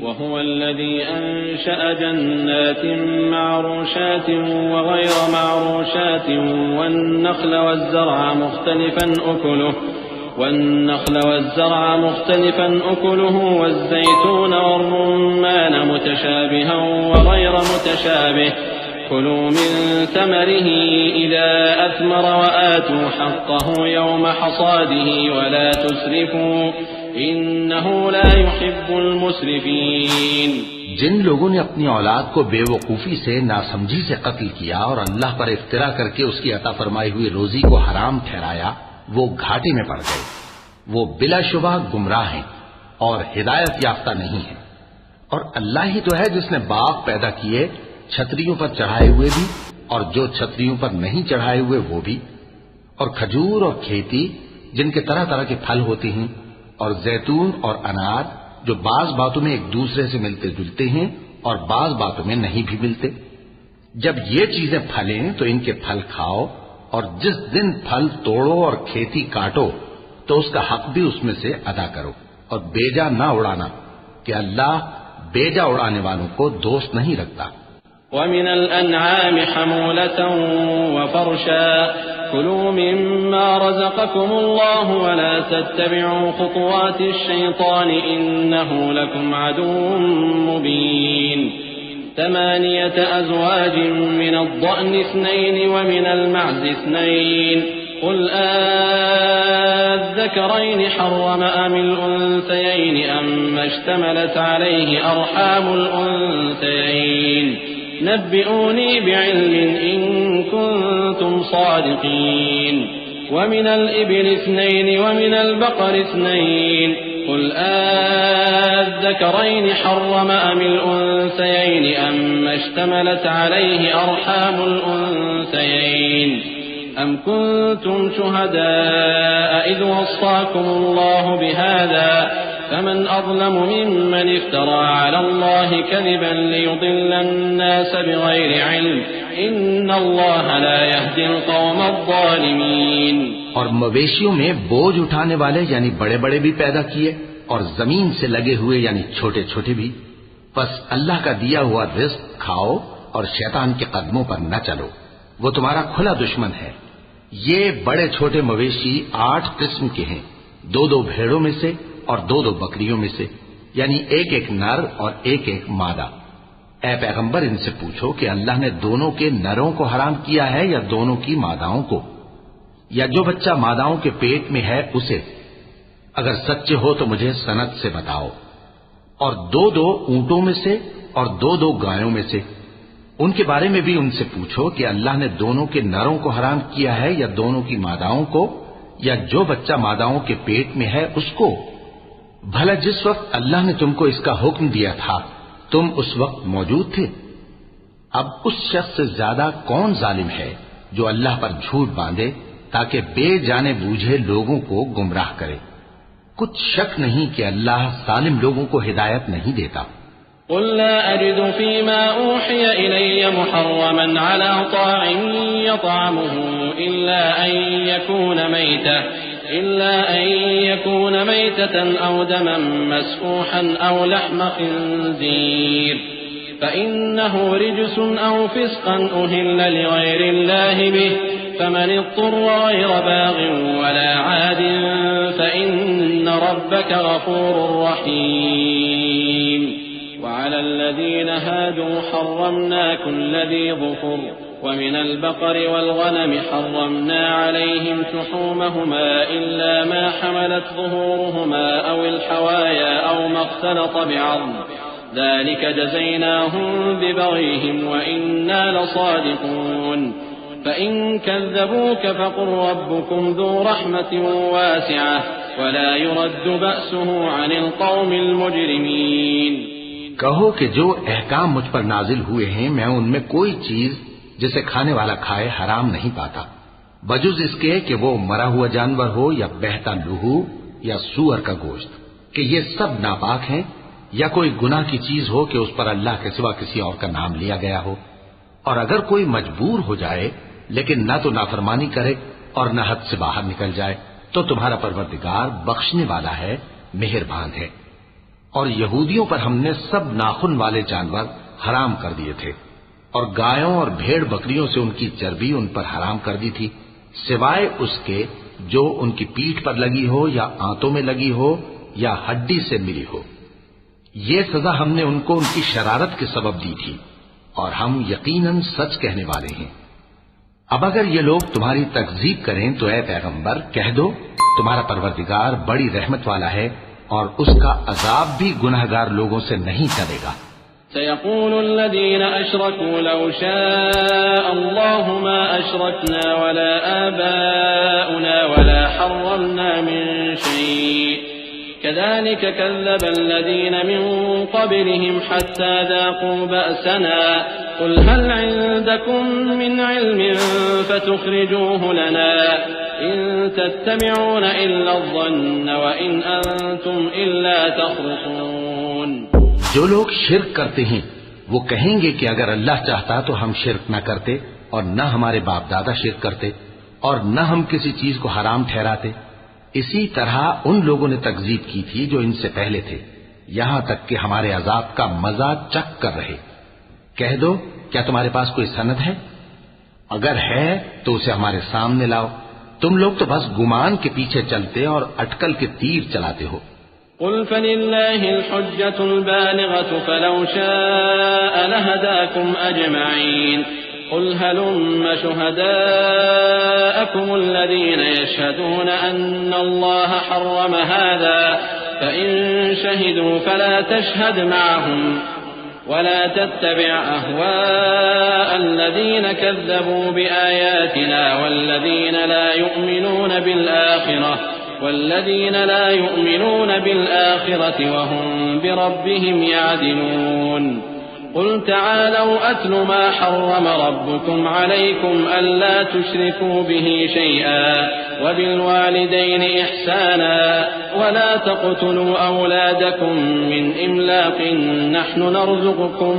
وهو الذي أنشأ جنات معروشات وغير معروشات والنخل والزرع مختلفا أكله والزيتون والرمان متشابها وغير متشابه كلوا من ثمره إذا أثمر وآتوا حقه يوم حصاده ولا تسرفوا إنه لا يحب المسرفين. جن لوگوں نے اپنی اولاد کو بے وقوفی سے ناسمجھی سے قتل کیا اور اللہ پر افترا کر کے اس کی عطا فرمائی ہوئی روزی کو حرام ٹھہرایا وہ گھاٹے میں پڑ گئے. وہ بلا شبہ گمراہ ہیں اور ہدایت یافتہ نہیں ہیں. اور اللہ ہی تو ہے جس نے باغ پیدا کیے چھتریوں پر چڑھائے ہوئے بھی اور جو چھتریوں پر نہیں چڑھائے ہوئے وہ بھی، اور کھجور اور کھیتی جن کے طرح طرح کے پھل ہوتے ہیں، اور زیتون اور انار جو بعض باتوں میں ایک دوسرے سے ملتے جلتے ہیں اور بعض باتوں میں نہیں بھی ملتے. جب یہ چیزیں پھلیں تو ان کے پھل کھاؤ اور جس دن پھل توڑو اور کھیتی کاٹو تو اس کا حق بھی اس میں سے ادا کرو اور بیجا نہ اڑانا کہ اللہ بیجا اڑانے والوں کو دوست نہیں رکھتا۔ ومن الأنعام حمولة وفرشا كلوا مما رزقكم الله ولا تتبعوا خطوات الشيطان إنه لكم عدو مبين 8 أزواج من الضأن 2 ومن المعز 2 قل الذكرين حرم أم الأنثيين أما اشتملت عليه أرحام الأنثيين نبئوني بعلم إن كنتم صادقين ومن الإبل 2 ومن البقر 2 قل الذكرين حرم أم الأنثيين أما اشتملت عليه أرحام الأنثيين أم كنتم شهداء إذ وصاكم الله بهذا فمن أظلم ممن افترى على الله كذبا ليضل الناس بغير علم إن الله لا يهدي القوم الظالمين۔ اور مویشیوں میں بوجھ اٹھانے والے یعنی بڑے بڑے بھی پیدا کیے اور زمین سے لگے ہوئے یعنی چھوٹے چھوٹے بھی، بس اللہ کا دیا ہوا رزق کھاؤ اور شیطان کے قدموں پر نہ چلو، وہ تمہارا کھلا دشمن ہے۔ یہ بڑے چھوٹے مویشی 8 قسم کے ہیں، 2 بھیڑوں میں سے اور 2 بکریوں میں سے، یعنی ایک نر اور ایک مادہ۔ اے پیغمبر ان سے پوچھو کہ اللہ نے دونوں کے نروں کو حرام کیا ہے یا دونوں کی ماداؤں کو، یا جو بچہ ماداؤں کے پیٹ میں ہے اسے؟ اگر سچے ہو تو مجھے سند سے بتاؤ۔ اور 2 اونٹوں میں سے اور 2 گایوں میں سے، ان کے بارے میں بھی ان سے پوچھو کہ اللہ نے دونوں کے نروں کو حرام کیا ہے یا دونوں کی ماداؤں کو، یا جو بچہ ماداؤں کے پیٹ میں ہے اس کو؟ بھلا جس وقت اللہ نے تم کو اس کا حکم دیا تھا تم اس وقت موجود تھے؟ اب اس شخص سے زیادہ کون ظالم ہے جو اللہ پر جھوٹ باندھے تاکہ بے جانے بوجھے لوگوں کو گمراہ کرے؟ کچھ شک نہیں کہ اللہ ظالم لوگوں کو ہدایت نہیں دیتا۔ قل لا أجد فيما أوحي إلي محرما على طاعم يطعمه إلا أن يكون ميتة أو دما مسفوحا أو لحم خنزير فإنه رجس أو فسقا أهل لغير الله به فمن اضطر غير باغ ولا عاد فإن ربك غفور رحيم وعلى الذين هادوا حرمنا كل ذي ظفر ومن البقر والغنم حرمنا عليهم شحومهما إلا ما حملت ظهورهما أو الحوايا أو ما اختلط بعظم ذلك جزيناهم ببغيهم وإنا لصادقون فإن كذبوك فقل ربكم ذو رحمة واسعة ولا يرد بأسه عن القوم المجرمين۔ کہو کہ جو احکام مجھ پر نازل ہوئے ہیں میں ان میں کوئی چیز جسے کھانے والا کھائے حرام نہیں پاتا، بجز اس کے کہ وہ مرا ہوا جانور ہو یا بہتا لہو یا سور کا گوشت، کہ یہ سب ناپاک ہیں، یا کوئی گناہ کی چیز ہو کہ اس پر اللہ کے سوا کسی اور کا نام لیا گیا ہو۔ اور اگر کوئی مجبور ہو جائے لیکن نہ تو نافرمانی کرے اور نہ حد سے باہر نکل جائے تو تمہارا پروردگار بخشنے والا ہے، مہربان ہے۔ اور یہودیوں پر ہم نے سب ناخن والے جانور حرام کر دیے تھے، اور گایوں اور بھیڑ بکریوں سے ان کی چربی ان پر حرام کر دی تھی، سوائے اس کے جو ان کی پیٹھ پر لگی ہو یا آنتوں میں لگی ہو یا ہڈی سے ملی ہو۔ یہ سزا ہم نے ان کو ان کی شرارت کے سبب دی تھی، اور ہم یقیناً سچ کہنے والے ہیں۔ اب اگر یہ لوگ تمہاری تکذیب کریں تو اے پیغمبر کہہ دو تمہارا پروردگار بڑی رحمت والا ہے اور اس کا عذاب بھی گناہگار لوگوں سے نہیں ٹلے گا۔ سيقول الذين أشركوا لو شاء الله ما أشركنا ولا آباؤنا ولا حرمنا من شيء كذلك كذب الذين من قبلهم حتى ذاقوا بأسنا قل هل عندكم من علم فتخرجوه لنا إن تتبعون إلا الظن وإن أنتم إلا تخرصون۔ جو لوگ شرک کرتے ہیں وہ کہیں گے کہ اگر اللہ چاہتا تو ہم شرک نہ کرتے اور نہ ہمارے باپ دادا شرک کرتے اور نہ ہم کسی چیز کو حرام ٹھہراتے۔ اسی طرح ان لوگوں نے تکذیب کی تھی جو ان سے پہلے تھے، یہاں تک کہ ہمارے عذاب کا مزہ چکھ کر رہے۔ کہہ دو کیا تمہارے پاس کوئی سند ہے؟ اگر ہے تو اسے ہمارے سامنے لاؤ۔ تم لوگ تو بس گمان کے پیچھے چلتے اور اٹکل کے تیر چلاتے ہو۔ قل فلله الحجة البالغة فلو شاء لهداكم أجمعين قل هلم شهداءكم الذين يشهدون أن الله حرم هذا فإن شهدوا فلا تشهد معهم ولا تتبع أهواء الذين كذبوا بآياتنا والذين لا يؤمنون بالآخرة وهم بربهم يعدلون قل تعالوا أتل ما حرم ربكم عليكم ألا تشركوا به شيئا وبالوالدين إحسانا ولا تقتلوا أولادكم من إملاق نحن نرزقكم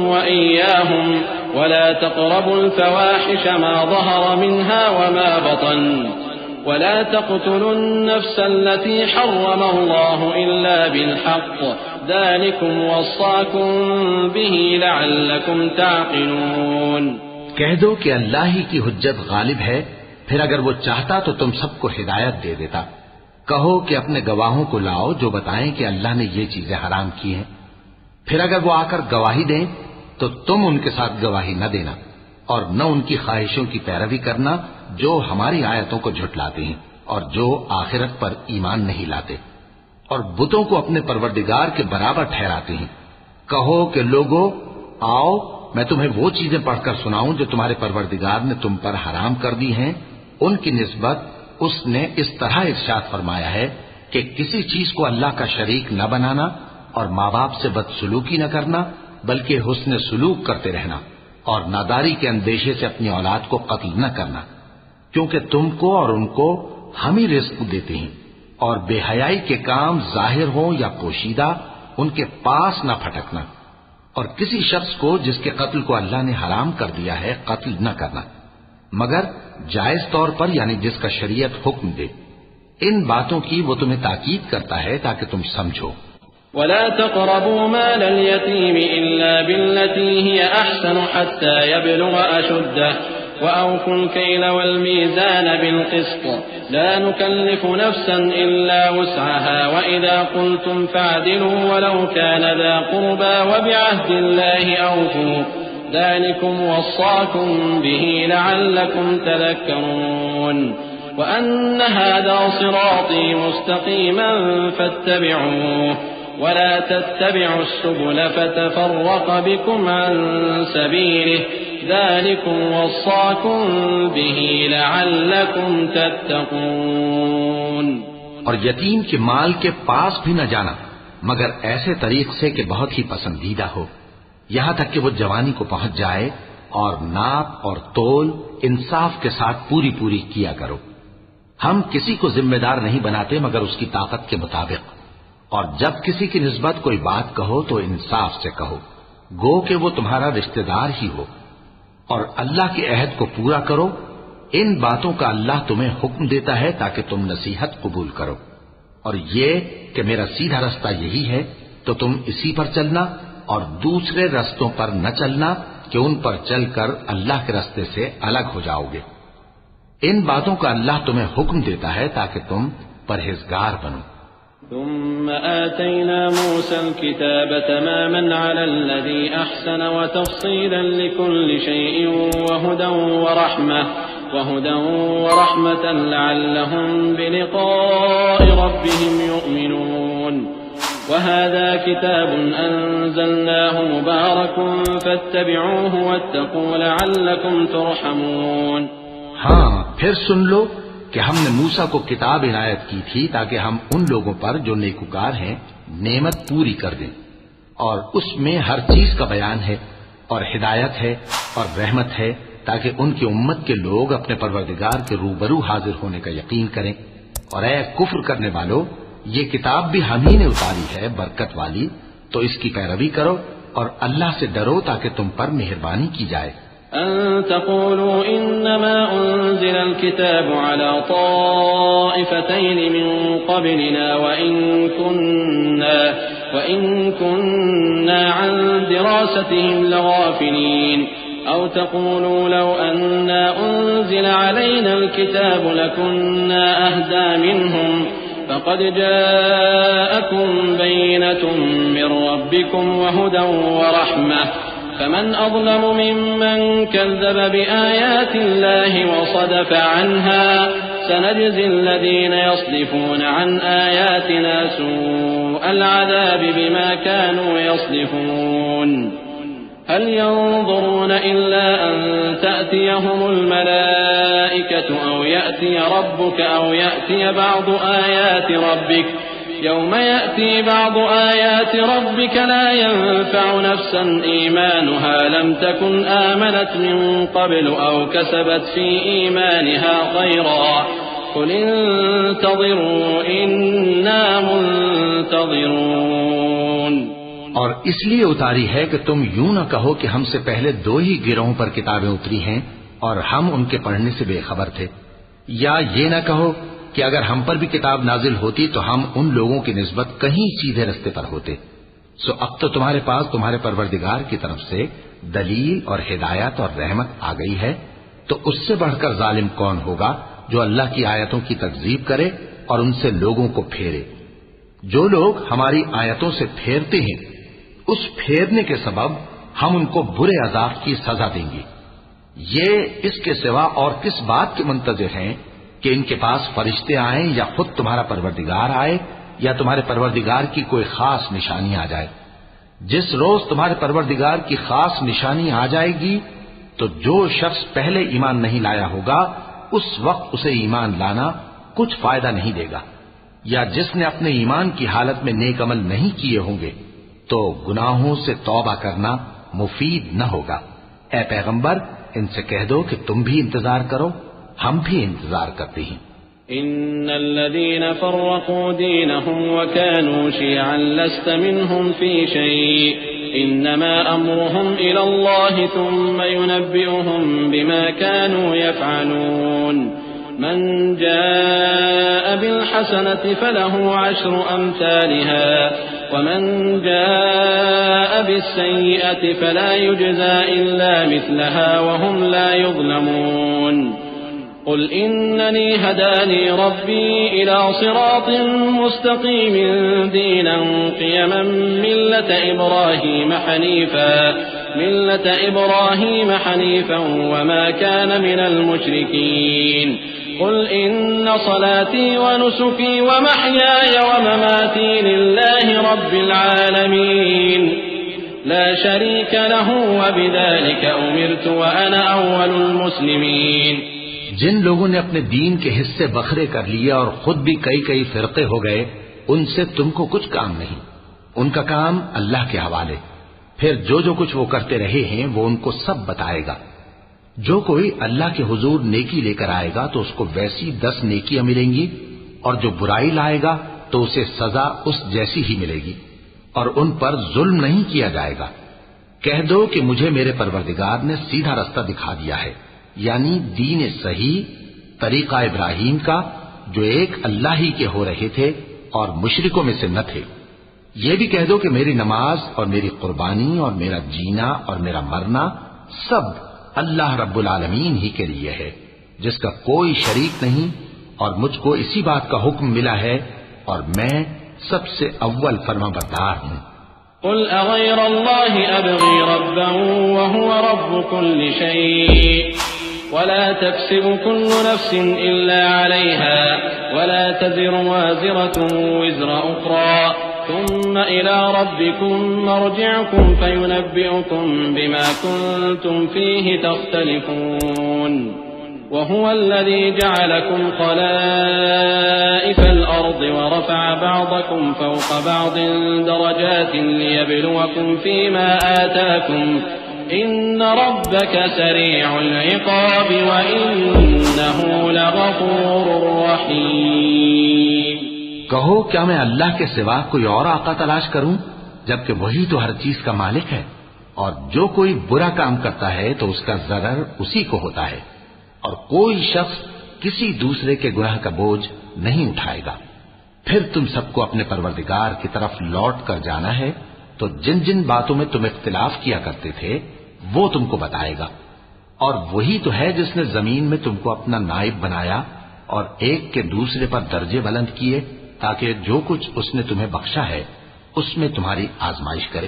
وإياهم ولا تقربوا الفواحش ما ظهر منها وما بطن ولا تقتلوا النفس التي حرم الله إلا بالحق ذلكم وصاكم به لعلكم تعقلون۔ کہہ دو کہ اللہ ہی کی حجت غالب ہے، پھر اگر وہ چاہتا تو تم سب کو ہدایت دے دیتا۔ کہو کہ اپنے گواہوں کو لاؤ جو بتائیں کہ اللہ نے یہ چیزیں حرام کی ہیں، پھر اگر وہ آ کر گواہی دیں تو تم ان کے ساتھ گواہی نہ دینا اور نہ ان کی خواہشوں کی پیروی کرنا جو ہماری آیتوں کو جھٹلاتے ہیں اور جو آخرت پر ایمان نہیں لاتے اور بتوں کو اپنے پروردگار کے برابر ٹھہراتے ہیں۔ کہو کہ لوگو آؤ میں تمہیں وہ چیزیں پڑھ کر سناؤں جو تمہارے پروردگار نے تم پر حرام کر دی ہیں۔ ان کی نسبت اس نے اس طرح ارشاد فرمایا ہے کہ کسی چیز کو اللہ کا شریک نہ بنانا اور ماں باپ سے بدسلوکی نہ کرنا بلکہ حسن سلوک کرتے رہنا اور ناداری کے اندیشے سے اپنی اولاد کو قتل نہ کرنا، کیونکہ تم کو اور ان کو ہم ہی رزق دیتے ہیں، اور بے حیائی کے کام ظاہر ہوں یا پوشیدہ ان کے پاس نہ پھٹکنا، اور کسی شخص کو جس کے قتل کو اللہ نے حرام کر دیا ہے قتل نہ کرنا مگر جائز طور پر، یعنی جس کا شریعت حکم دے۔ ان باتوں کی وہ تمہیں تاکید کرتا ہے تاکہ تم سمجھو۔ ولا تقربوا مال اليتيم إلا بالتي هي أحسن حتى يبلغ أشده وأوفوا الكيل والميزان بالقسط لا نكلف نفسا إلا وسعها وإذا قلتم فاعدلوا ولو كان ذا قربى وبعهد الله أوفوا ذلكم وصاكم به لعلكم تذكرون وأن هذا صراطي مستقيما فاتبعوه ولا تتبعوا السبل فتفرق بكم عن سبيله ذلكم وصاكم به لعلكم تتقون۔ اور یتیم کے مال کے پاس بھی نہ جانا مگر ایسے طریق سے کہ بہت ہی پسندیدہ ہو، یہاں تک کہ وہ جوانی کو پہنچ جائے، اور ناپ اور تول انصاف کے ساتھ پوری پوری کیا کرو۔ ہم کسی کو ذمہ دار نہیں بناتے مگر اس کی طاقت کے مطابق، اور جب کسی کی نسبت کوئی بات کہو تو انصاف سے کہو، گو کہ وہ تمہارا رشتہ دار ہی ہو، اور اللہ کے عہد کو پورا کرو۔ ان باتوں کا اللہ تمہیں حکم دیتا ہے تاکہ تم نصیحت قبول کرو، اور یہ کہ میرا سیدھا رستہ یہی ہے تو تم اسی پر چلنا اور دوسرے رستوں پر نہ چلنا کہ ان پر چل کر اللہ کے رستے سے الگ ہو جاؤ گے۔ ان باتوں کا اللہ تمہیں حکم دیتا ہے تاکہ تم پرہیزگار بنو۔ ثم آتينا موسى الكتاب تماما على الذي أحسن وتفصيلا لكل شيء وهدى ورحمة لعلهم بلقاء ربهم يؤمنون وهذا كتاب أنزلناه مبارك فاتبعوه واتقوا لعلكم ترحمون۔ ہاں پھر سن لو کہ ہم نے موسیٰ کو کتاب عنایت کی تھی تاکہ ہم ان لوگوں پر جو نیکوکار ہیں نعمت پوری کر دیں، اور اس میں ہر چیز کا بیان ہے اور ہدایت ہے اور رحمت ہے تاکہ ان کی امت کے لوگ اپنے پروردگار کے روبرو حاضر ہونے کا یقین کریں۔ اور اے کفر کرنے والو، یہ کتاب بھی ہم ہی نے اتاری ہے برکت والی، تو اس کی پیروی کرو اور اللہ سے ڈرو تاکہ تم پر مہربانی کی جائے، أن تقولوا إنما أنزل الكتاب على طائفتين من قبلنا وإن كنا عن دراستهم لغافلين أو تقولوا لو أنا أنزل علينا الكتاب لكنا أهدى منهم فقد جاءكم بينة من ربكم وهدى ورحمة فمن أظلم ممن كذب بآيات الله وصدف عنها سنجزي الذين يصدفون عن آياتنا سوء العذاب بما كانوا يصدفون هل ينظرون إلا أن تأتيهم الملائكة أو يأتي ربك أو يأتي بعض آيات ربك يوم يأتي بعض آيات ربك لا ينفع نفسا إيمانها لم تكن آمنت من قبل أو كسبت في إيمانها خيرا قل انتظروا إنا منتظرون. اور اس لیے اتاری ہے کہ تم یوں نہ کہو کہ ہم سے پہلے 2 ہی گروہوں پر کتابیں اتری ہیں اور ہم ان کے پڑھنے سے بے خبر تھے، یا یہ نہ کہو کہ اگر ہم پر بھی کتاب نازل ہوتی تو ہم ان لوگوں کی نسبت کہیں سیدھے رستے پر ہوتے. سو اب تو تمہارے پاس تمہارے پروردگار کی طرف سے دلیل اور ہدایت اور رحمت آ گئی ہے، تو اس سے بڑھ کر ظالم کون ہوگا جو اللہ کی آیتوں کی تکذیب کرے اور ان سے لوگوں کو پھیرے. جو لوگ ہماری آیتوں سے پھیرتے ہیں اس پھیرنے کے سبب ہم ان کو برے عذاب کی سزا دیں گے. یہ اس کے سوا اور کس بات کے منتظر ہیں کہ ان کے پاس فرشتے آئیں یا خود تمہارا پروردگار آئے یا تمہارے پروردگار کی کوئی خاص نشانی آ جائے. جس روز تمہارے پروردگار کی خاص نشانی آ جائے گی تو جو شخص پہلے ایمان نہیں لایا ہوگا اس وقت اسے ایمان لانا کچھ فائدہ نہیں دے گا، یا جس نے اپنے ایمان کی حالت میں نیک عمل نہیں کیے ہوں گے تو گناہوں سے توبہ کرنا مفید نہ ہوگا. اے پیغمبر ان سے کہہ دو کہ تم بھی انتظار کرو، ہم بھی انتظار کرتے ہیں. إن الذين فرقوا دينهم وكانوا شيعا لست منهم في شيء إنما أمرهم إلى الله ثم ينبئهم بما كانوا يفعلون. من جاء بالحسنة فله 10 أمثالها ومن جاء بالسيئة فلا يجزى إلا مثلها وهم لا يظلمون. قل إنني هداني ربي إلى صراط مستقيم دينا قيما ملة إبراهيم حنيفا وما كان من المشركين. قل إن صلاتي ونسكي ومحياي ومماتي لله رب العالمين لا شريك له وبذلك أمرت وأنا أول المسلمين. جن لوگوں نے اپنے دین کے حصے بکھرے کر لیے اور خود بھی کئی فرقے ہو گئے ان سے تم کو کچھ کام نہیں، ان کا کام اللہ کے حوالے. پھر جو کچھ وہ کرتے رہے ہیں وہ ان کو سب بتائے گا. جو کوئی اللہ کے حضور نیکی لے کر آئے گا تو اس کو ویسی 10 نیکیاں ملیں گی، اور جو برائی لائے گا تو اسے سزا اس جیسی ہی ملے گی، اور ان پر ظلم نہیں کیا جائے گا. کہہ دو کہ مجھے میرے پروردگار نے سیدھا رستہ دکھا دیا ہے، یعنی دین صحیح، طریقہ ابراہیم کا جو ایک اللہ ہی کے ہو رہے تھے اور مشرکوں میں سے نہ تھے. یہ بھی کہہ دو کہ میری نماز اور میری قربانی اور میرا جینا اور میرا مرنا سب اللہ رب العالمین ہی کے لیے ہے جس کا کوئی شریک نہیں، اور مجھ کو اسی بات کا حکم ملا ہے اور میں سب سے اول فرما بردار ہوں. قل أغير الله أبغي ربا وهو رب كل شيء ولا تكسب كل نفس إلا عليها ولا تزر وازرة وزر أخرى ثم إلى ربكم مرجعكم فينبئكم بما كنتم فيه تختلفون. وهو الذي جعلكم خلائف الأرض ورفع بعضكم فوق بعض درجات ليبلوكم فيما آتاكم إن ربك سريع العقاب وإنه لغفور رحيم. کہو کیا میں اللہ کے سوا کوئی اور آقا تلاش کروں جبکہ وہی تو ہر چیز کا مالک ہے؟ اور جو کوئی برا کام کرتا ہے تو اس کا ضرر اسی کو ہوتا ہے، اور کوئی شخص کسی دوسرے کے گناہ کا بوجھ نہیں اٹھائے گا۔ پھر تم سب کو اپنے پروردگار کی طرف لوٹ کر جانا ہے، تو جن جن باتوں میں تم اختلاف کیا کرتے تھے وہ تم کو بتائے گا۔ اور وہی تو ہے جس نے زمین میں تم کو اپنا نائب بنایا اور ایک کے دوسرے پر درجے بلند کیے، تاکہ جو کچھ اس نے تمہیں بخشا ہے اس میں تمہاری آزمائش کرے۔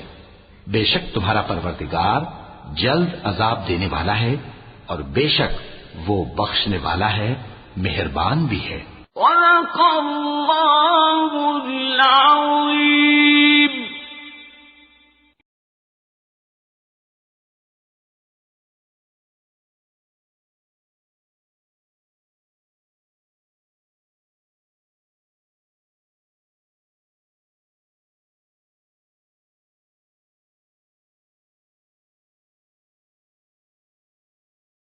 بے شک تمہارا پروردگار جلد عذاب دینے والا ہے، اور بے شک وہ بخشنے والا ہے، مہربان بھی ہے۔ صدق اللہ العظیم۔